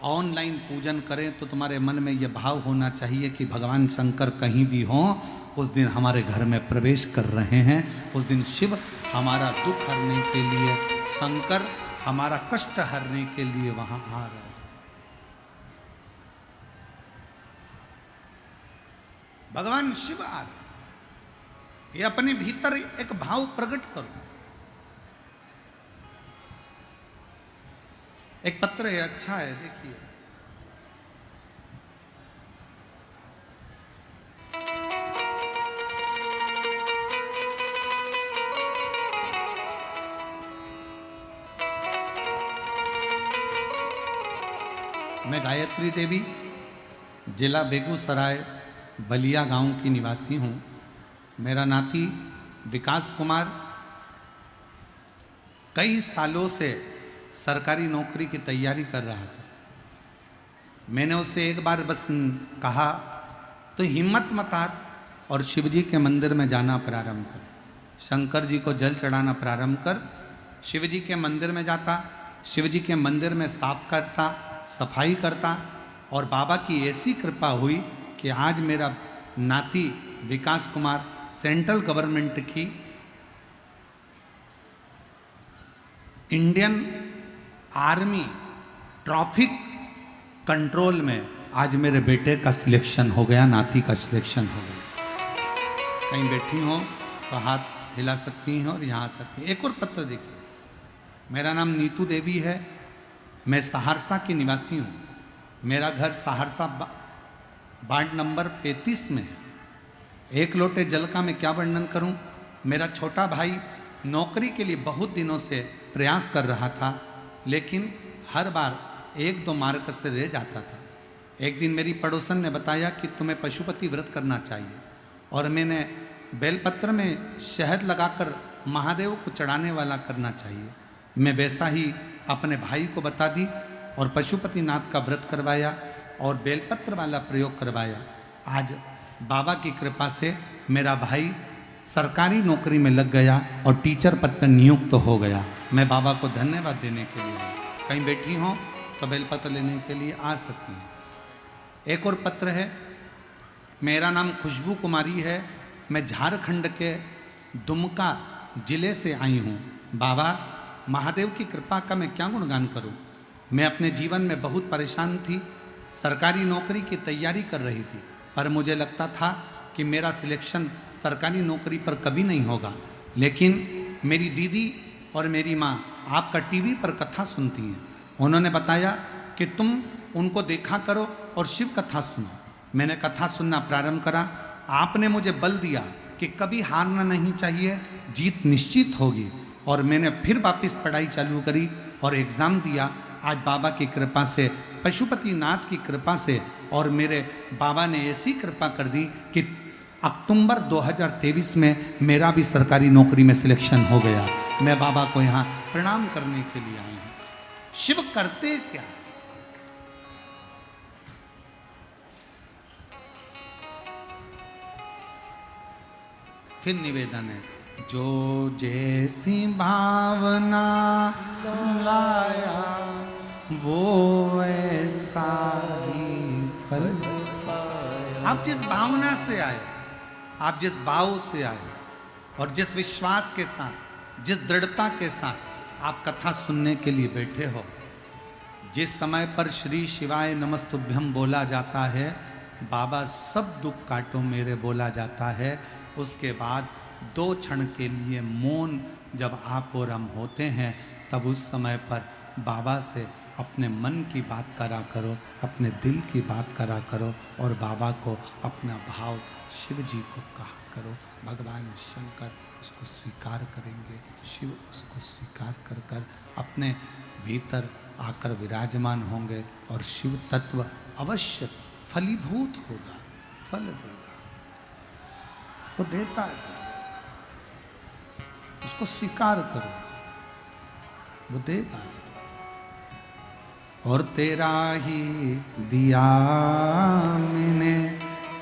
ऑनलाइन पूजन करें तो तुम्हारे मन में यह भाव होना चाहिए कि भगवान शंकर कहीं भी हों, उस दिन हमारे घर में प्रवेश कर रहे हैं। उस दिन शिव हमारा दुख हरने के लिए, शंकर हमारा कष्ट हरने के लिए वहां आ रहे हैं। भगवान शिव आ रहे, ये अपने भीतर एक भाव प्रकट करो। एक पत्र है, अच्छा है, देखिए। मैं गायत्री देवी, जिला बेगूसराय, बलिया गांव की निवासी हूं। मेरा नाती विकास कुमार कई सालों से सरकारी नौकरी की तैयारी कर रहा था। मैंने उससे एक बार बस कहा, तो हिम्मत मत हार और शिव जी के मंदिर में जाना प्रारंभ कर, शंकर जी को जल चढ़ाना प्रारंभ कर। शिव जी के मंदिर में जाता, शिव जी के मंदिर में साफ करता, सफाई करता, और बाबा की ऐसी कृपा हुई कि आज मेरा नाती विकास कुमार सेंट्रल गवर्नमेंट की इंडियन आर्मी ट्रैफिक कंट्रोल में आज मेरे बेटे का सिलेक्शन हो गया, नाती का सिलेक्शन हो गया। कहीं बैठी हो तो हाथ हिला सकती हैं और यहाँ आ सकती हैं। एक और पत्र देखिए। मेरा नाम नीतू देवी है, मैं सहरसा की निवासी हूँ। मेरा घर सहरसा वार्ड नंबर 35 में है। एक लोटे जल का मैं क्या वर्णन करूं। मेरा छोटा भाई नौकरी के लिए बहुत दिनों से प्रयास कर रहा था, लेकिन हर बार 1-2 मार्क से रह जाता था। एक दिन मेरी पड़ोसन ने बताया कि तुम्हें पशुपति व्रत करना चाहिए, और मैंने बेलपत्र में शहद लगाकर महादेव को चढ़ाने वाला करना चाहिए। मैं वैसा ही अपने भाई को बता दी और पशुपतिनाथ का व्रत करवाया और बेलपत्र वाला प्रयोग करवाया। आज बाबा की कृपा से मेरा भाई सरकारी नौकरी में लग गया और टीचर पद पर नियुक्त हो गया। मैं बाबा को धन्यवाद देने के लिए आई। कहीं बैठी हों तो बेलपत्र लेने के लिए आ सकती हैं। एक और पत्र है। मेरा नाम खुशबू कुमारी है। मैं झारखंड के दुमका जिले से आई हूँ। बाबा महादेव की कृपा का मैं क्या गुणगान करूँ। मैं अपने जीवन में बहुत परेशान थी। सरकारी नौकरी की तैयारी कर रही थी, पर मुझे लगता था कि मेरा सिलेक्शन सरकारी नौकरी पर कभी नहीं होगा। लेकिन मेरी दीदी और मेरी माँ आपका टीवी पर कथा सुनती हैं। उन्होंने बताया कि तुम उनको देखा करो और शिव कथा सुनो। मैंने कथा सुनना प्रारंभ करा। आपने मुझे बल दिया कि कभी हारना नहीं चाहिए, जीत निश्चित होगी। और मैंने फिर वापस पढ़ाई चालू करी और एग्ज़ाम दिया। आज बाबा की कृपा से, पशुपतिनाथ की कृपा से और मेरे बाबा ने ऐसी कृपा कर दी कि अक्टूबर 2023 में मेरा भी सरकारी नौकरी में सिलेक्शन हो गया। मैं बाबा को यहाँ प्रणाम करने के लिए आई हूँ। शिव करते क्या? फिर निवेदन है, जो जैसी भावना लाया वो ऐसा ही फल पाया। आप जिस भावना से आए, आप जिस भाव से आए और जिस विश्वास के साथ, जिस दृढ़ता के साथ आप कथा सुनने के लिए बैठे हो, जिस समय पर श्री शिवाय नमस्तुभ्यम बोला जाता है, बाबा सब दुख काटो मेरे बोला जाता है, उसके बाद 2 क्षण के लिए मौन जब आप और हम होते हैं, तब उस समय पर बाबा से अपने मन की बात करा करो, अपने दिल की बात करा करो और बाबा को अपना भाव शिव जी को कहा करो। भगवान शंकर उसको स्वीकार करेंगे, शिव उसको स्वीकार कर कर अपने भीतर आकर विराजमान होंगे और शिव तत्व अवश्य फलीभूत होगा, फल देगा। वो देता है, उसको स्वीकार करो, वो देगा। और तेरा ही दिया मैंने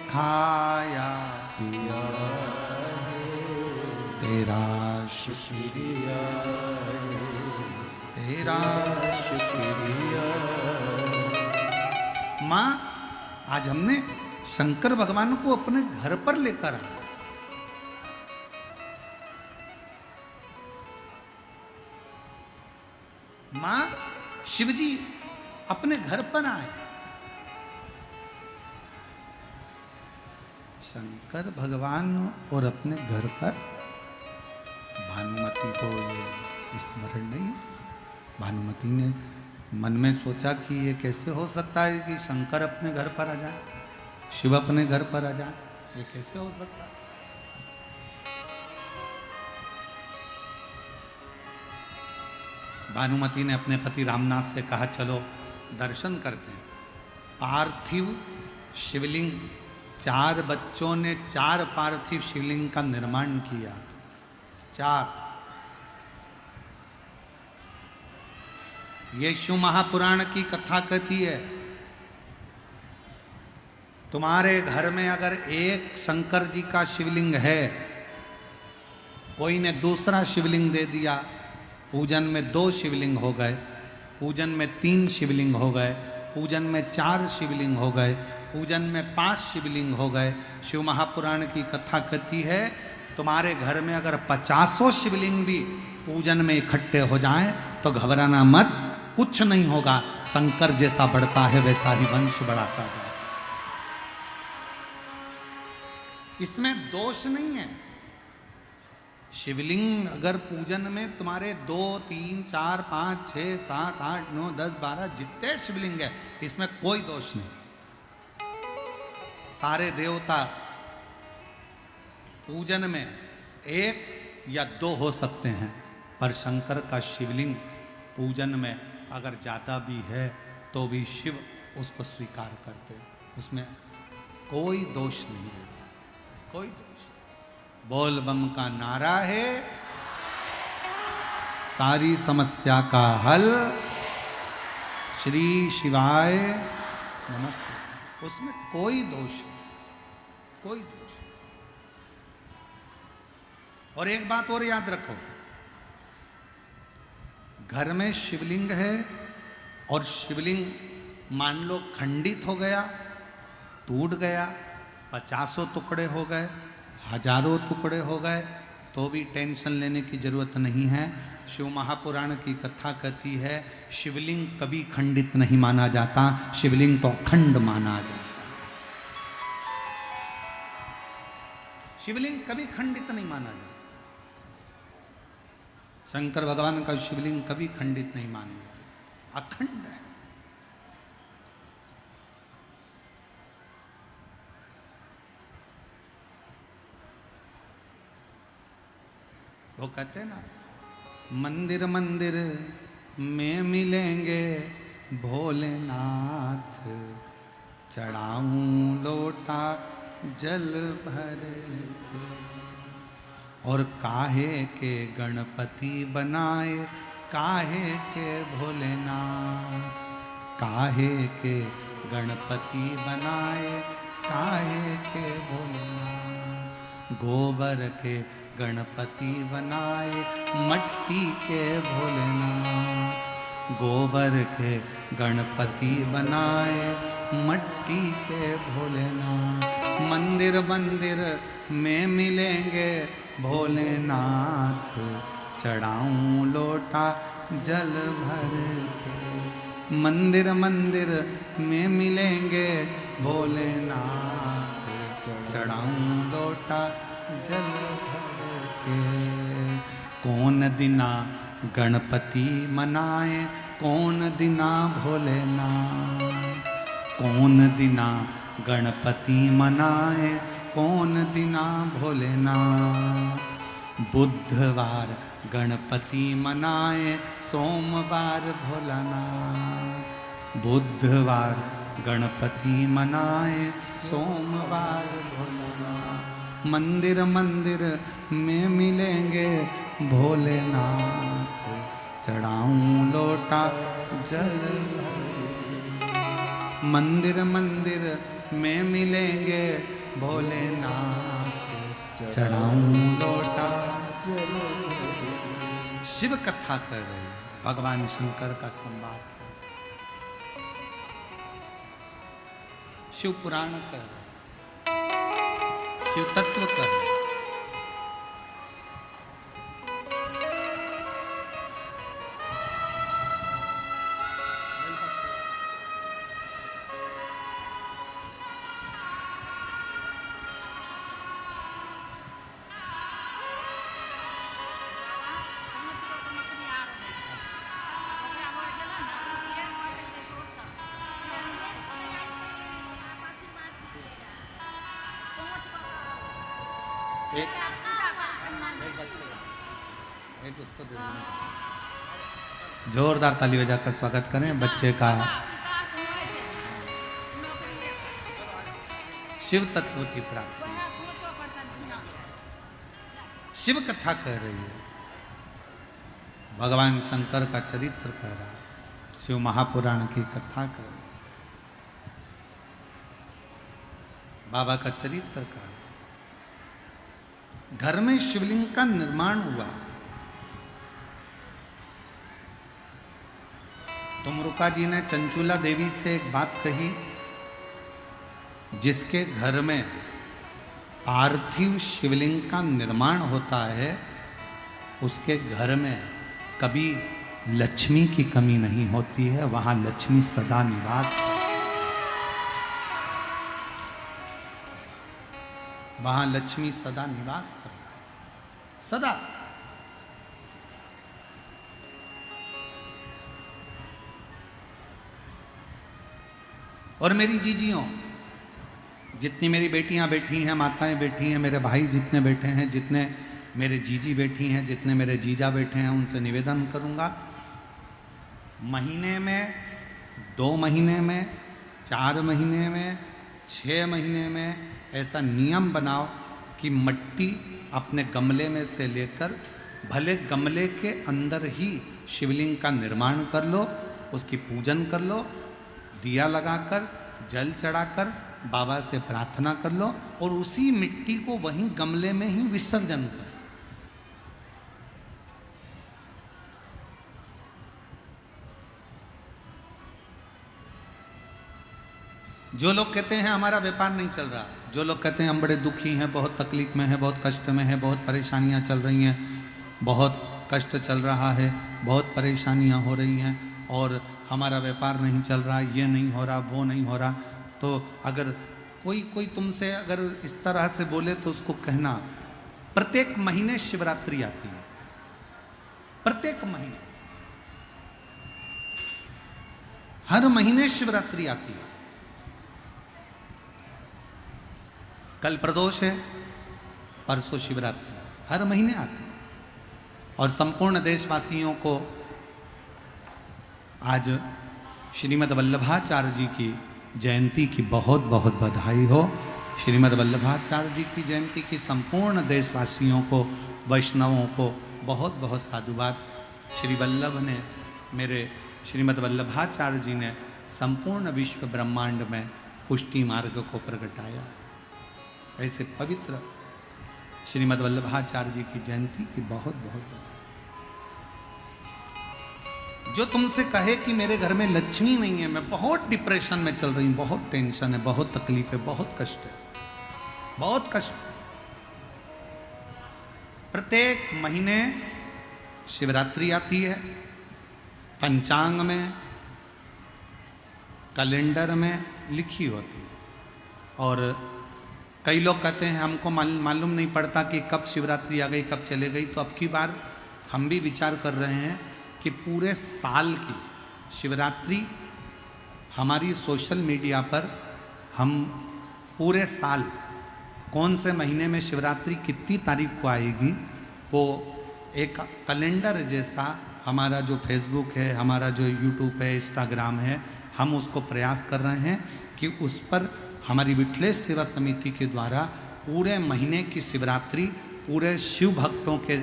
खाया पिया, तेरा शुक्रिया, तेरा शुक्रिया। माँ, आज हमने शंकर भगवान को अपने घर पर लेकर आए। माँ, शिवजी अपने घर पर आए। शंकर भगवान और अपने घर पर। भानुमति को ये स्मरण नहीं। भानुमति ने मन में सोचा कि ये कैसे हो सकता है कि शंकर अपने घर पर आ जाए, शिव अपने घर पर आ जाए, ये कैसे हो सकता है। भानुमति ने अपने पति रामनाथ से कहा, चलो दर्शन करते हैं। पार्थिव शिवलिंग, 4 बच्चों ने 4 पार्थिव शिवलिंग का निर्माण किया। 4। ये शिव महापुराण की कथा कहती है, तुम्हारे घर में अगर एक शंकर जी का शिवलिंग है, कोई ने दूसरा शिवलिंग दे दिया, पूजन में 2 शिवलिंग हो गए, पूजन में 3 शिवलिंग हो गए, पूजन में 4 शिवलिंग हो गए, पूजन में 5 शिवलिंग हो गए। शिव महापुराण की कथा कहती है, तुम्हारे घर में अगर 50 शिवलिंग भी पूजन में इकट्ठे हो जाएं तो घबराना मत, कुछ नहीं होगा। शंकर जैसा बढ़ता है वैसा ही वंश बढ़ाता है। इसमें दोष नहीं है। शिवलिंग अगर पूजन में तुम्हारे 2, 3, 4, 5, 6, 7, 8, 9, 10, 12 जितने शिवलिंग है, इसमें कोई दोष नहीं। सारे देवता पूजन में 1 या 2 हो सकते हैं, पर शंकर का शिवलिंग पूजन में अगर ज़्यादा भी है तो भी शिव उसको स्वीकार करते, उसमें कोई दोष नहीं है, कोई दोष। बोल बम का नारा है, सारी समस्या का हल, श्री शिवाय नमस्ते। उसमें कोई दोष नहीं, कोई दोष। और एक बात और याद रखो, घर में शिवलिंग है और शिवलिंग मान लो खंडित हो गया, टूट गया, 50 टुकड़े हो गए, 1000 टुकड़े हो गए, तो भी टेंशन लेने की जरूरत नहीं है। शिव महापुराण की कथा कहती है शिवलिंग कभी खंडित नहीं माना जाता, शिवलिंग तो अखंड माना जाता। शिवलिंग कभी खंडित नहीं माना जाता। शंकर भगवान का शिवलिंग कभी खंडित नहीं माने जाता, अखंड है। वो कहते ना, मंदिर मंदिर में मिलेंगे भोलेनाथ, चढ़ाऊं लोटा जल भर के। और काहे के गणपति बनाए, काहे के भोलेनाथ, काहे के गणपति बनाए, काहे के भोलेनाथ। गोबर के गणपति बनाए, मट्टी के भोलेनाथ। गोबर के गणपति बनाए, मट्टी के भोलेनाथ। मंदिर मंदिर में मिलेंगे भोलेनाथ, चढ़ाऊं लोटा जल भर के। मंदिर मंदिर में मिलेंगे भोलेनाथ, चढ़ाऊं लोटा जल भर के। कौन दिना गणपति मनाए, कौन दिना भोलेनाथ। कौन दिना गणपति मनाए, कौन दिना भोलेनाथ। बुधवार गणपति मनाए, सोमवार भोलानाथ। बुधवार गणपति मनाए, सोमवार भोलानाथ। मंदिर मंदिर में मिलेंगे भोलेनाथ, चढ़ाऊं लोटा जल भर। मंदिर मंदिर में मिलेंगे भोलेनाथ, चढ़ाऊं लोटा जल भर। शिव कथा कर रहे हैं, भगवान शंकर का संवाद कर रहे हैं, शिव पुराण कर रहे हैं, शिव तत्व कर रहे हैं। एक उसको दे देना। जोरदार ताली बजाकर स्वागत करें बच्चे का। शिव तत्व की प्राप्ति, शिव कथा कह रही है, भगवान शंकर का चरित्र कह रहा है, शिव महापुराण की कथा कह रही है, बाबा का चरित्र कह रहा है। घर में शिवलिंग का निर्माण हुआ। तुमरुका जी ने चंचूला देवी से एक बात कही, जिसके घर में पार्थिव शिवलिंग का निर्माण होता है, उसके घर में कभी लक्ष्मी की कमी नहीं होती है, वहां लक्ष्मी सदा निवास है। वहां लक्ष्मी सदा निवास करती, सदा। और मेरी जीजियों, जितनी मेरी बेटियां बैठी हैं, माताएं बैठी हैं, मेरे भाई जितने बैठे हैं, जितने मेरे जीजी बैठी हैं, जितने मेरे जीजा बैठे हैं, उनसे निवेदन करूंगा, महीने में, 2 महीने में, 4 महीने में, 6 महीने में ऐसा नियम बनाओ कि मट्टी अपने गमले में से लेकर भले गमले के अंदर ही शिवलिंग का निर्माण कर लो, उसकी पूजन कर लो, दिया लगाकर जल चढ़ाकर बाबा से प्रार्थना कर लो और उसी मिट्टी को वहीं गमले में ही विसर्जन कर। जो लोग कहते हैं हमारा व्यापार नहीं चल रहा, जो लोग कहते हैं हम बड़े दुखी हैं, बहुत तकलीफ में हैं, बहुत कष्ट में हैं, बहुत परेशानियां चल रही हैं, बहुत कष्ट चल रहा है, बहुत परेशानियां हो रही हैं और हमारा व्यापार नहीं चल रहा, ये नहीं हो रहा, वो नहीं हो रहा, तो अगर कोई तुमसे अगर इस तरह से बोले तो उसको कहना प्रत्येक महीने शिवरात्रि आती है, प्रत्येक महीने, हर महीने शिवरात्रि आती है। कल प्रदोष है, परसों शिवरात्रि, हर महीने आती है। और संपूर्ण देशवासियों को आज श्रीमद् वल्लभाचार्य जी की जयंती की बहुत बहुत बधाई हो। श्रीमद् वल्लभाचार्य जी की जयंती की संपूर्ण देशवासियों को, वैष्णवों को बहुत बहुत साधुवाद। श्री वल्लभ ने, मेरे श्रीमद् वल्लभाचार्य जी ने संपूर्ण विश्व ब्रह्मांड में पुष्टि मार्ग को प्रगटाया है। ऐसे पवित्र श्रीमद् वल्लभाचार्य जी की जयंती की बहुत बहुत बधाई। जो तुमसे कहे कि मेरे घर में लक्ष्मी नहीं है, मैं बहुत डिप्रेशन में चल रही हूं, बहुत टेंशन है, बहुत तकलीफ है, बहुत कष्ट है, बहुत कष्ट। प्रत्येक महीने शिवरात्रि आती है, पंचांग में, कैलेंडर में लिखी होती है। और कई लोग कहते हैं हमको मालूम नहीं पड़ता कि कब शिवरात्रि आ गई, कब चले गई। तो अब की बार हम भी विचार कर रहे हैं कि पूरे साल की शिवरात्रि हमारी सोशल मीडिया पर हम पूरे साल कौन से महीने में शिवरात्रि कितनी तारीख को आएगी, वो एक कैलेंडर जैसा हमारा जो फेसबुक है, हमारा जो यूट्यूब है, इंस्टाग्राम है, हम उसको प्रयास कर रहे हैं कि उस पर हमारी विठलेश सेवा समिति के द्वारा पूरे महीने की शिवरात्रि पूरे शिव भक्तों के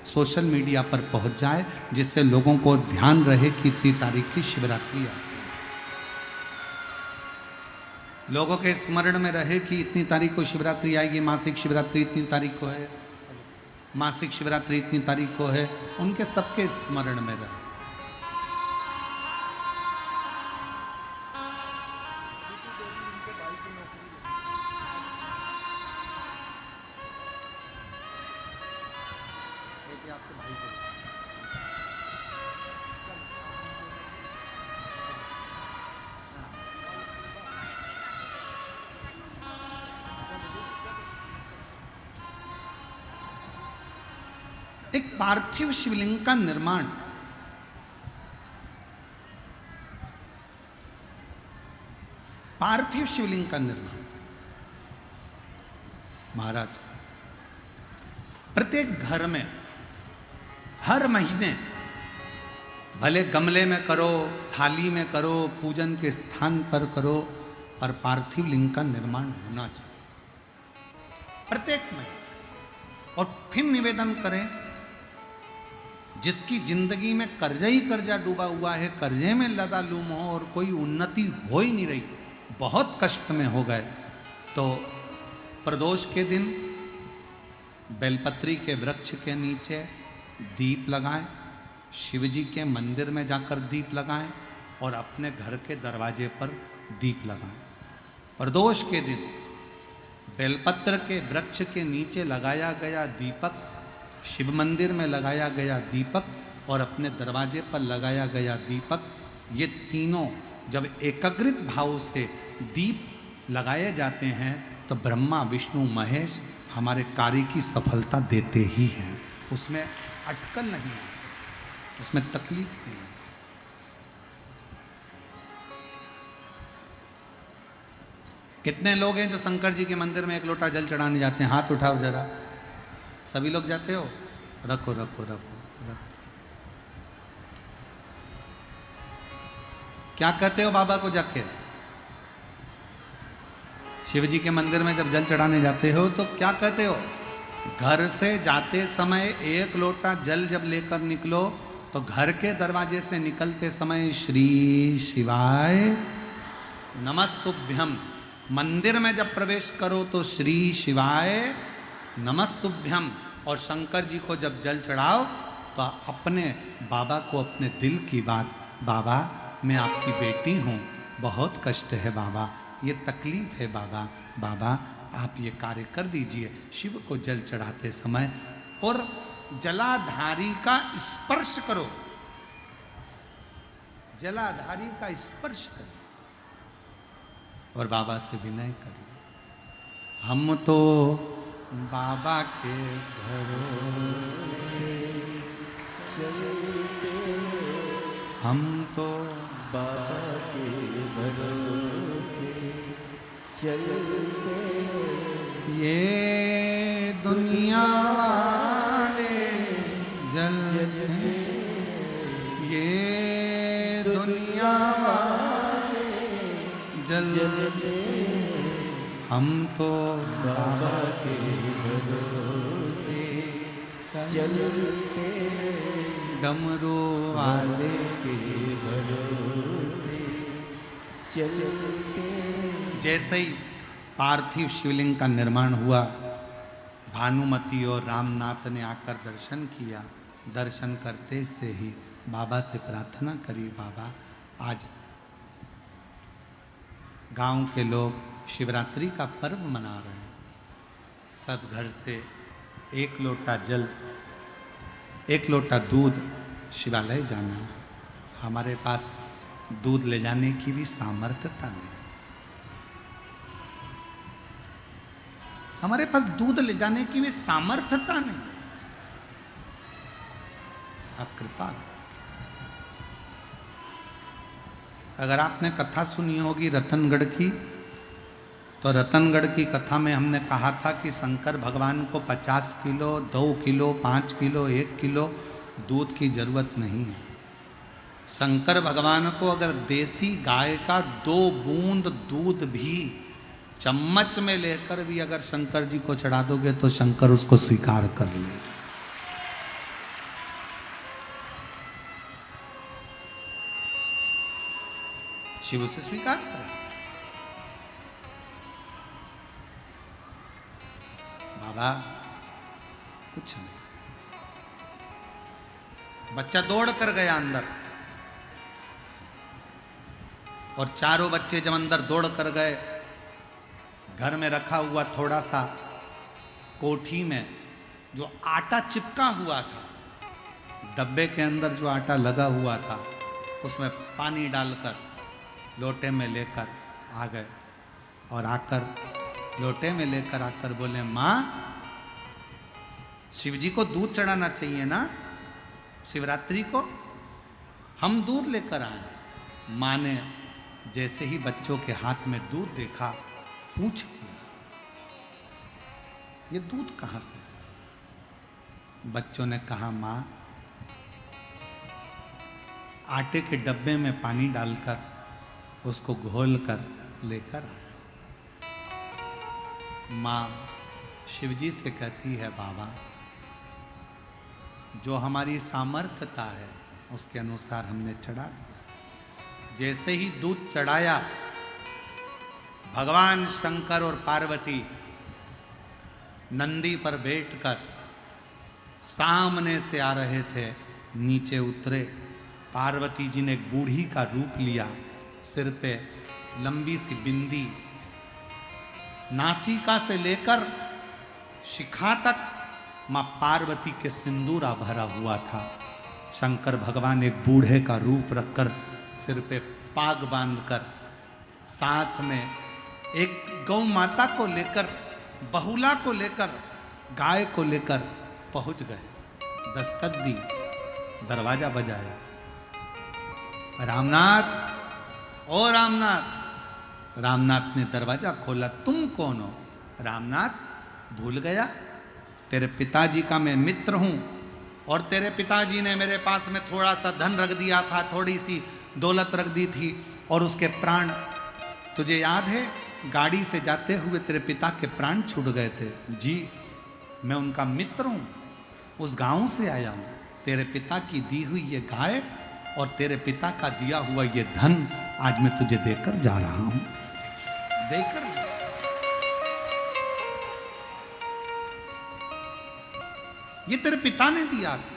सोशल मीडिया पर पहुंच जाए, जिससे लोगों को ध्यान रहे कि इतनी तारीख की शिवरात्रि है, लोगों के स्मरण में रहे कि इतनी तारीख को शिवरात्रि आएगी, मासिक शिवरात्रि इतनी तारीख को है, मासिक शिवरात्रि इतनी तारीख को है, उनके सबके स्मरण में रहे। एक पार्थिव शिवलिंग का निर्माण पार्थिव शिवलिंग का निर्माण महाराज प्रत्येक घर में हर महीने, भले गमले में करो, थाली में करो, पूजन के स्थान पर करो, पर पार्थिव लिंग का निर्माण होना चाहिए प्रत्येक महीने। और फिर निवेदन करें, जिसकी जिंदगी में कर्जा ही कर्जा डूबा हुआ है, कर्जे में लदा लूम हो और कोई उन्नति हो ही नहीं रही, बहुत कष्ट में हो गए, तो प्रदोष के दिन बेलपत्री के वृक्ष के नीचे दीप लगाएं, शिव जी के मंदिर में जाकर दीप लगाएं और अपने घर के दरवाजे पर दीप लगाएं। प्रदोष के दिन बेलपत्र के वृक्ष के नीचे लगाया गया दीपक, शिव मंदिर में लगाया गया दीपक और अपने दरवाजे पर लगाया गया दीपक, ये तीनों जब एकाग्रित भाव से दीप लगाए जाते हैं तो ब्रह्मा विष्णु महेश हमारे कार्य की सफलता देते ही हैं। उसमें अटकल नहीं है, उसमें तकलीफ नहीं है। कितने लोग हैं जो शंकर जी के मंदिर में एक लोटा जल चढ़ाने जाते हैं? हाथ उठाओ जरा, सभी लोग जाते हो? रखो रखो रखो रखो। क्या कहते हो बाबा को जाके? शिव जी के मंदिर में जब जल चढ़ाने जाते हो तो क्या कहते हो? घर से जाते समय एक लोटा जल जब लेकर निकलो तो घर के दरवाजे से निकलते समय श्री शिवाय नमस्तुभ्यम। मंदिर में जब प्रवेश करो तो श्री शिवाय नमस्तुभ्यम। और शंकर जी को जब जल चढ़ाओ तो अपने बाबा को अपने दिल की बात, बाबा मैं आपकी बेटी हूँ, बहुत कष्ट है बाबा, ये तकलीफ है बाबा, बाबा आप ये कार्य कर दीजिए। शिव को जल चढ़ाते समय और जलाधारी का स्पर्श करो, जलाधारी का स्पर्श करो और बाबा से विनय करिए। हम तो बाबा के भरोसे चलते, हम तो बाबा के भरोसे चलते, ये दुनिया वाले जलते, ये दुनिया वाले जलते, हम तो बाबा के भरोसे चलते, डमरू वाले के भरोसे चलते। जैसे ही पार्थिव शिवलिंग का निर्माण हुआ, भानुमति और रामनाथ ने आकर दर्शन किया। दर्शन करते से ही बाबा से प्रार्थना करी, बाबा आज गांव के लोग शिवरात्रि का पर्व मना रहे हैं, सब घर से एक लोटा जल, एक लोटा दूध शिवालय जाना है। हमारे पास दूध ले जाने की भी सामर्थ्यता नहीं, हमारे पास दूध ले जाने की भी सामर्थ्यता नहीं। आप कृपा करें। अगर आपने कथा सुनी होगी रतनगढ़ की, तो रतनगढ़ की कथा में हमने कहा था कि शंकर भगवान को 50 किलो, 2 किलो, 5 किलो, 1 किलो दूध की जरूरत नहीं है। शंकर भगवान को अगर देसी गाय का 2 बूंद दूध भी चम्मच में लेकर भी अगर शंकर जी को चढ़ा दोगे तो शंकर उसको स्वीकार कर ले। शिव उसे स्वीकार करे। बाबा कुछ नहीं। बच्चा दौड़ कर गया अंदर, और चारों बच्चे जब अंदर दौड़ कर गए, घर में रखा हुआ थोड़ा सा कोठी में जो आटा चिपका हुआ था, डब्बे के अंदर जो आटा लगा हुआ था, उसमें पानी डालकर लोटे में लेकर आ गए। और आकर लोटे में लेकर आकर बोले, माँ शिव जी को दूध चढ़ाना चाहिए ना शिवरात्रि को, हम दूध लेकर आए। माँ ने जैसे ही बच्चों के हाथ में दूध देखा, पूछ लिया, ये दूध कहाँ से है? बच्चों ने कहा, माँ आटे के डब्बे में पानी डालकर उसको घोल कर लेकर आए। माँ शिवजी से कहती है, बाबा जो हमारी सामर्थ्यता है उसके अनुसार हमने चढ़ा दिया। जैसे ही दूध चढ़ाया, भगवान शंकर और पार्वती नंदी पर बैठकर सामने से आ रहे थे, नीचे उतरे। पार्वती जी ने एक बूढ़ी का रूप लिया, सिर पे लंबी सी बिंदी, नासिका से लेकर शिखा तक मां पार्वती के सिंदूरा भरा हुआ था। शंकर भगवान एक बूढ़े का रूप रखकर सिर पे पाग बांधकर, साथ में एक गौ माता को लेकर, बहुला को लेकर, गाय को लेकर पहुंच गए। दस्तक दी, दरवाजा बजाया, रामनाथ, ओ रामनाथ। रामनाथ ने दरवाजा खोला। तुम कौन हो? रामनाथ भूल गया, तेरे पिताजी का मैं मित्र हूं, और तेरे पिताजी ने मेरे पास में थोड़ा सा धन रख दिया था, थोड़ी सी दौलत रख दी थी, और उसके प्राण तुझे याद है? गाड़ी से जाते हुए तेरे पिता के प्राण छूट गए थे। जी। मैं उनका मित्र हूं, उस गांव से आया हूं। तेरे पिता की दी हुई ये गाय और तेरे पिता का दिया हुआ ये धन आज मैं तुझे देकर जा रहा हूं। देकर ये तेरे पिता ने दिया था,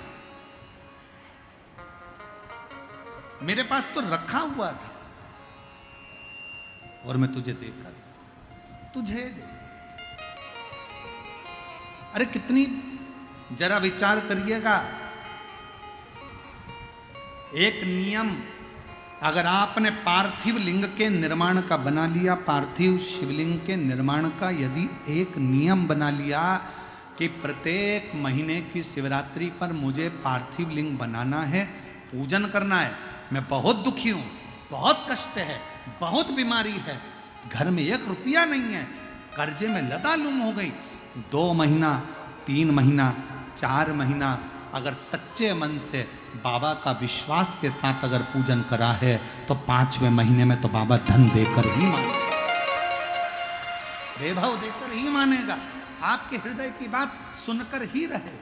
मेरे पास तो रखा हुआ था और मैं तुझे देकर तुझे दे। अरे कितनी, जरा विचार करिएगा, एक नियम अगर आपने पार्थिव लिंग के निर्माण का बना लिया, पार्थिव शिवलिंग के निर्माण का यदि एक नियम बना लिया कि प्रत्येक महीने की शिवरात्रि पर मुझे पार्थिव लिंग बनाना है, पूजन करना है। मैं बहुत दुखी हूं, बहुत कष्ट है, बहुत बीमारी है, घर में 1 रुपया नहीं है, कर्जे में लदालूम हो गई। 2 महीना, 3 महीना, 4 महीना अगर सच्चे मन से बाबा का विश्वास के साथ अगर पूजन करा है तो 5वें महीने में तो बाबा धन देकर ही मानेगा, वैभव देकर ही मानेगा, आपके हृदय की बात सुनकर ही रहे।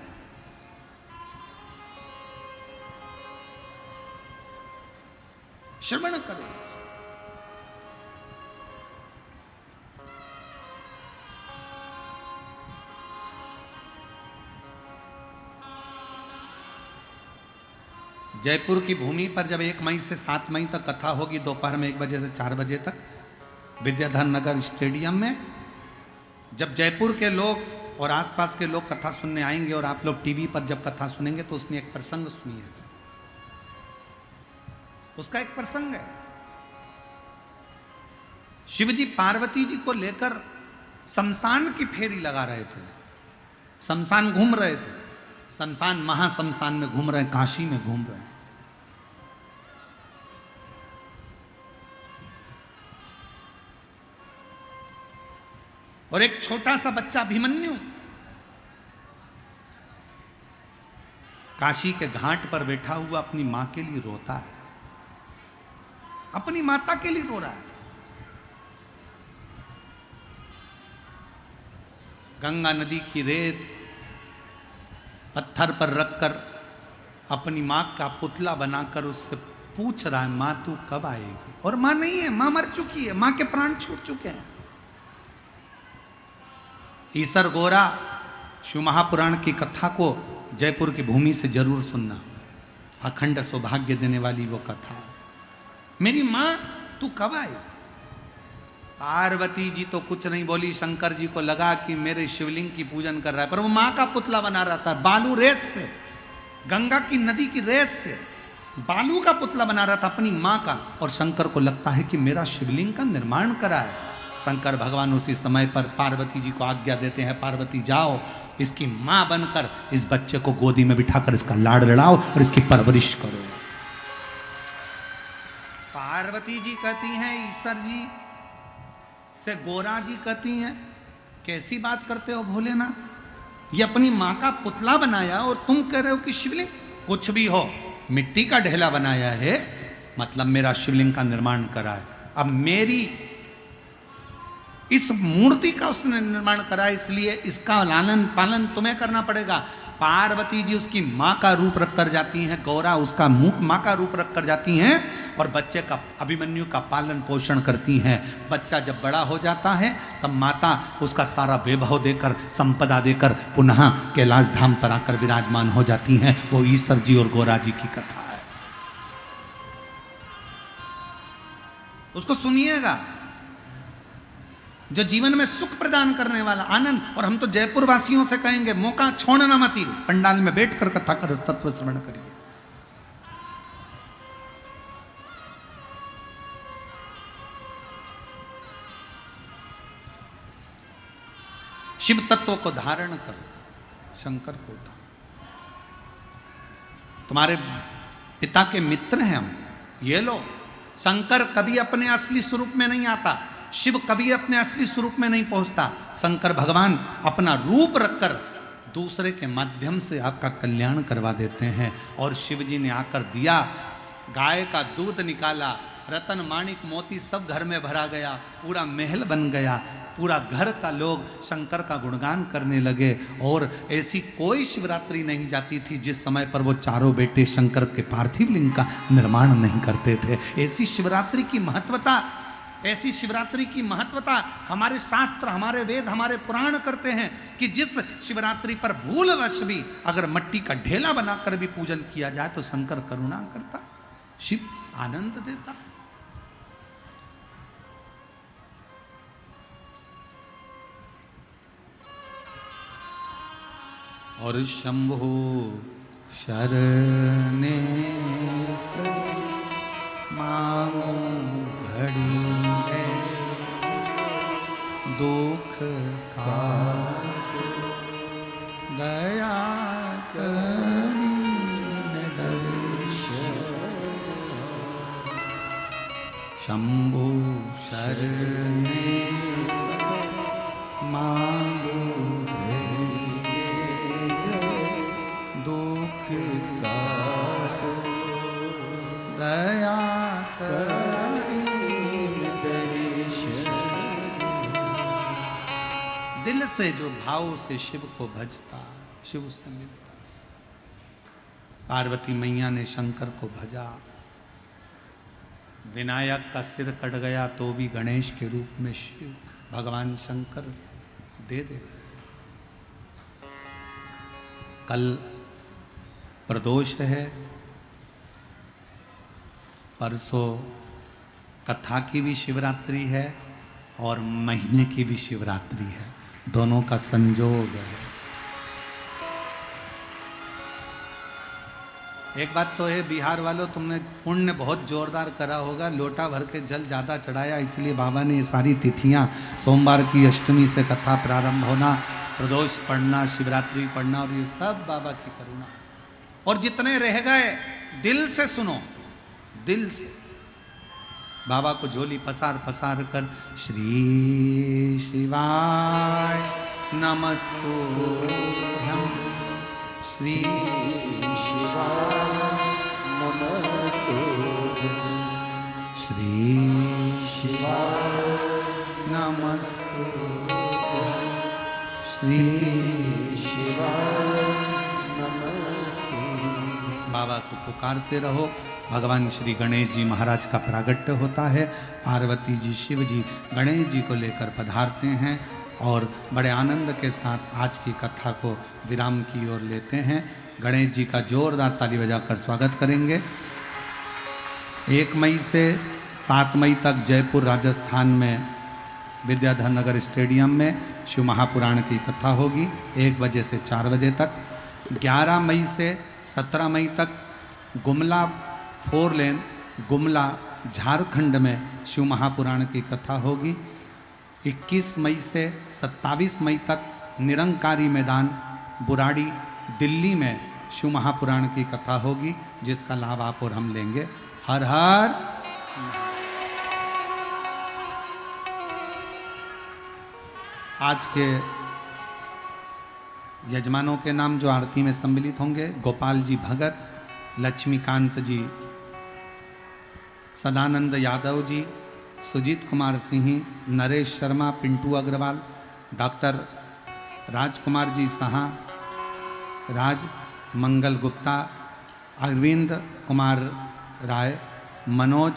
श्रवण करो। जयपुर की भूमि पर जब 1 मई से 7 मई तक कथा होगी, दोपहर में 1 बजे से 4 बजे तक विद्याधर नगर स्टेडियम में, जब जयपुर के लोग और आसपास के लोग कथा सुनने आएंगे और आप लोग टीवी पर जब कथा सुनेंगे तो उसमें एक प्रसंग सुनिए। उसका एक प्रसंग है, शिवजी पार्वती जी को लेकर शमशान की फेरी लगा रहे थे, शमशान घूम रहे थे, शमशान महाशमशान में घूम रहे हैं, काशी में घूम रहे हैं। और एक छोटा सा बच्चा अभिमन्यु काशी के घाट पर बैठा हुआ अपनी मां के लिए रोता है, अपनी माता के लिए रो रहा है। गंगा नदी की रेत पत्थर पर रखकर अपनी मां का पुतला बनाकर उससे पूछ रहा है, मां तू कब आएगी? और मां नहीं है, मां मर चुकी है, मां के प्राण छूट चुके हैं। ईसर गोरा शिव महापुराण की कथा को जयपुर की भूमि से जरूर सुनना, अखंड सौभाग्य देने वाली वो कथा। मेरी मां तू कब आई? पार्वती जी तो कुछ नहीं बोली, शंकर जी को लगा कि मेरे शिवलिंग की पूजन कर रहा है, पर वो मां का पुतला बना रहा था, बालू रेत से, गंगा की नदी की रेत से बालू का पुतला बना रहा था अपनी मां का। और शंकर को लगता है कि मेरा शिवलिंग का निर्माण करा है। शंकर भगवान उसी समय पर पार्वती जी को आज्ञा देते हैं, पार्वती जाओ इसकी मां बनकर इस बच्चे को गोदी में बिठाकर इसका लाड़ लड़ाओ और इसकी परवरिश करो। पार्वती जी कहती हैं ईश्वर जी से, गोरा जी कहती हैं कैसी बात करते हो भोलेनाथ, ये अपनी मां का पुतला बनाया और तुम कह रहे हो कि शिवलिंग? कुछ भी हो, मिट्टी का ढेला बनाया है, मतलब मेरा शिवलिंग का निर्माण करा है। अब मेरी इस मूर्ति का उसने निर्माण करा, इसलिए इसका लालन पालन तुम्हें करना पड़ेगा। पार्वती जी उसकी मां का रूप रख कर जाती हैं, गौरा उसका मां का रूप रख कर जाती हैं और बच्चे का, अभिमन्यु का पालन पोषण करती हैं। बच्चा जब बड़ा हो जाता है तब माता उसका सारा वैभव देकर, संपदा देकर पुनः कैलाश धाम पर आकर विराजमान हो जाती हैं। वो ईश्वर जी और गौरा जी की कथा है, उसको सुनिएगा, जो जीवन में सुख प्रदान करने वाला आनंद। और हम तो जयपुर वासियों से कहेंगे, मौका छोड़ना मत, पंडाल में बैठकर कथा कर तत्व श्रवण करिए। शिव तत्व को धारण करो, शंकर को धारण। तुम्हारे पिता के मित्र हैं हम, ये लो। शंकर कभी अपने असली स्वरूप में नहीं आता, शिव कभी अपने असली स्वरूप में नहीं पहुंचता। शंकर भगवान अपना रूप रखकर दूसरे के माध्यम से आपका कल्याण करवा देते हैं। और शिव जी ने आकर दिया, गाय का दूध निकाला, रतन माणिक मोती सब घर में भरा गया, पूरा महल बन गया, पूरा घर का लोग शंकर का गुणगान करने लगे। और ऐसी कोई शिवरात्रि नहीं जाती थी जिस समय पर वो चारों बेटे शंकर के पार्थिव लिंग का निर्माण नहीं करते थे। ऐसी शिवरात्रि की महत्वता, ऐसी शिवरात्रि की महत्वता हमारे शास्त्र, हमारे वेद, हमारे पुराण करते हैं कि जिस शिवरात्रि पर भूलवश भी अगर मट्टी का ढेला बनाकर भी पूजन किया जाए तो शंकर करुणा करता, शिव आनंद देता। और शंभो शरणे मांगो घड़ी है, दुख का दया करीन दर्शन। शंभो शरणे मांगो दुख का दया करीन दर्शन। दिल से जो भाव से शिव को भजता, शिव से मिलता। पार्वती मैया ने शंकर को भजा, विनायक का सिर कट गया तो भी गणेश के रूप में शिव भगवान शंकर दे देते। कल प्रदोष है, परसों कथा की भी शिवरात्रि है और महीने की भी शिवरात्रि है, दोनों का संजोग है। एक बात तो है बिहार वालों, तुमने पुण्य बहुत जोरदार करा होगा, लोटा भर के जल ज़्यादा चढ़ाया, इसलिए बाबा ने ये सारी तिथियां, सोमवार की अष्टमी से कथा प्रारंभ होना, प्रदोष पढ़ना, शिवरात्रि पढ़ना, और ये सब बाबा की करुणा। और जितने रह गए दिल से सुनो, दिल से बाबा को झोली पसार पसार कर श्री शिवाय नमस्तुभ्यं, श्री शिवाय नमस्तुभ्यं, श्री शिवाय नमस्तुभ्यं, श्री शिवाय नमस्तुभ्यं। बाबा को पुकारते रहो। भगवान श्री गणेश जी महाराज का प्रागट्य होता है, पार्वती जी शिव जी गणेश जी को लेकर पधारते हैं और बड़े आनंद के साथ आज की कथा को विराम की ओर लेते हैं। गणेश जी का जोरदार ताली बजाकर स्वागत करेंगे। 1 मई से 7 मई तक जयपुर राजस्थान में विद्याधर नगर स्टेडियम में शिव महापुराण की कथा होगी 1 बजे से 4 बजे तक। 11 मई से 17 मई तक गुमला 4 लेन गुमला झारखंड में शिव महापुराण की कथा होगी। 21 मई से 27 मई तक निरंकारी मैदान बुराड़ी दिल्ली में शिव महापुराण की कथा होगी, जिसका लाभ आप और हम लेंगे। हर हर आज के यजमानों के नाम जो आरती में सम्मिलित होंगे: गोपाल जी भगत, लक्ष्मीकांत जी, सदानंद यादव जी, सुजीत कुमार सिंह, नरेश शर्मा, पिंटू अग्रवाल, डॉक्टर राजकुमार जी साहा, राज मंगल गुप्ता, अरविंद कुमार राय, मनोज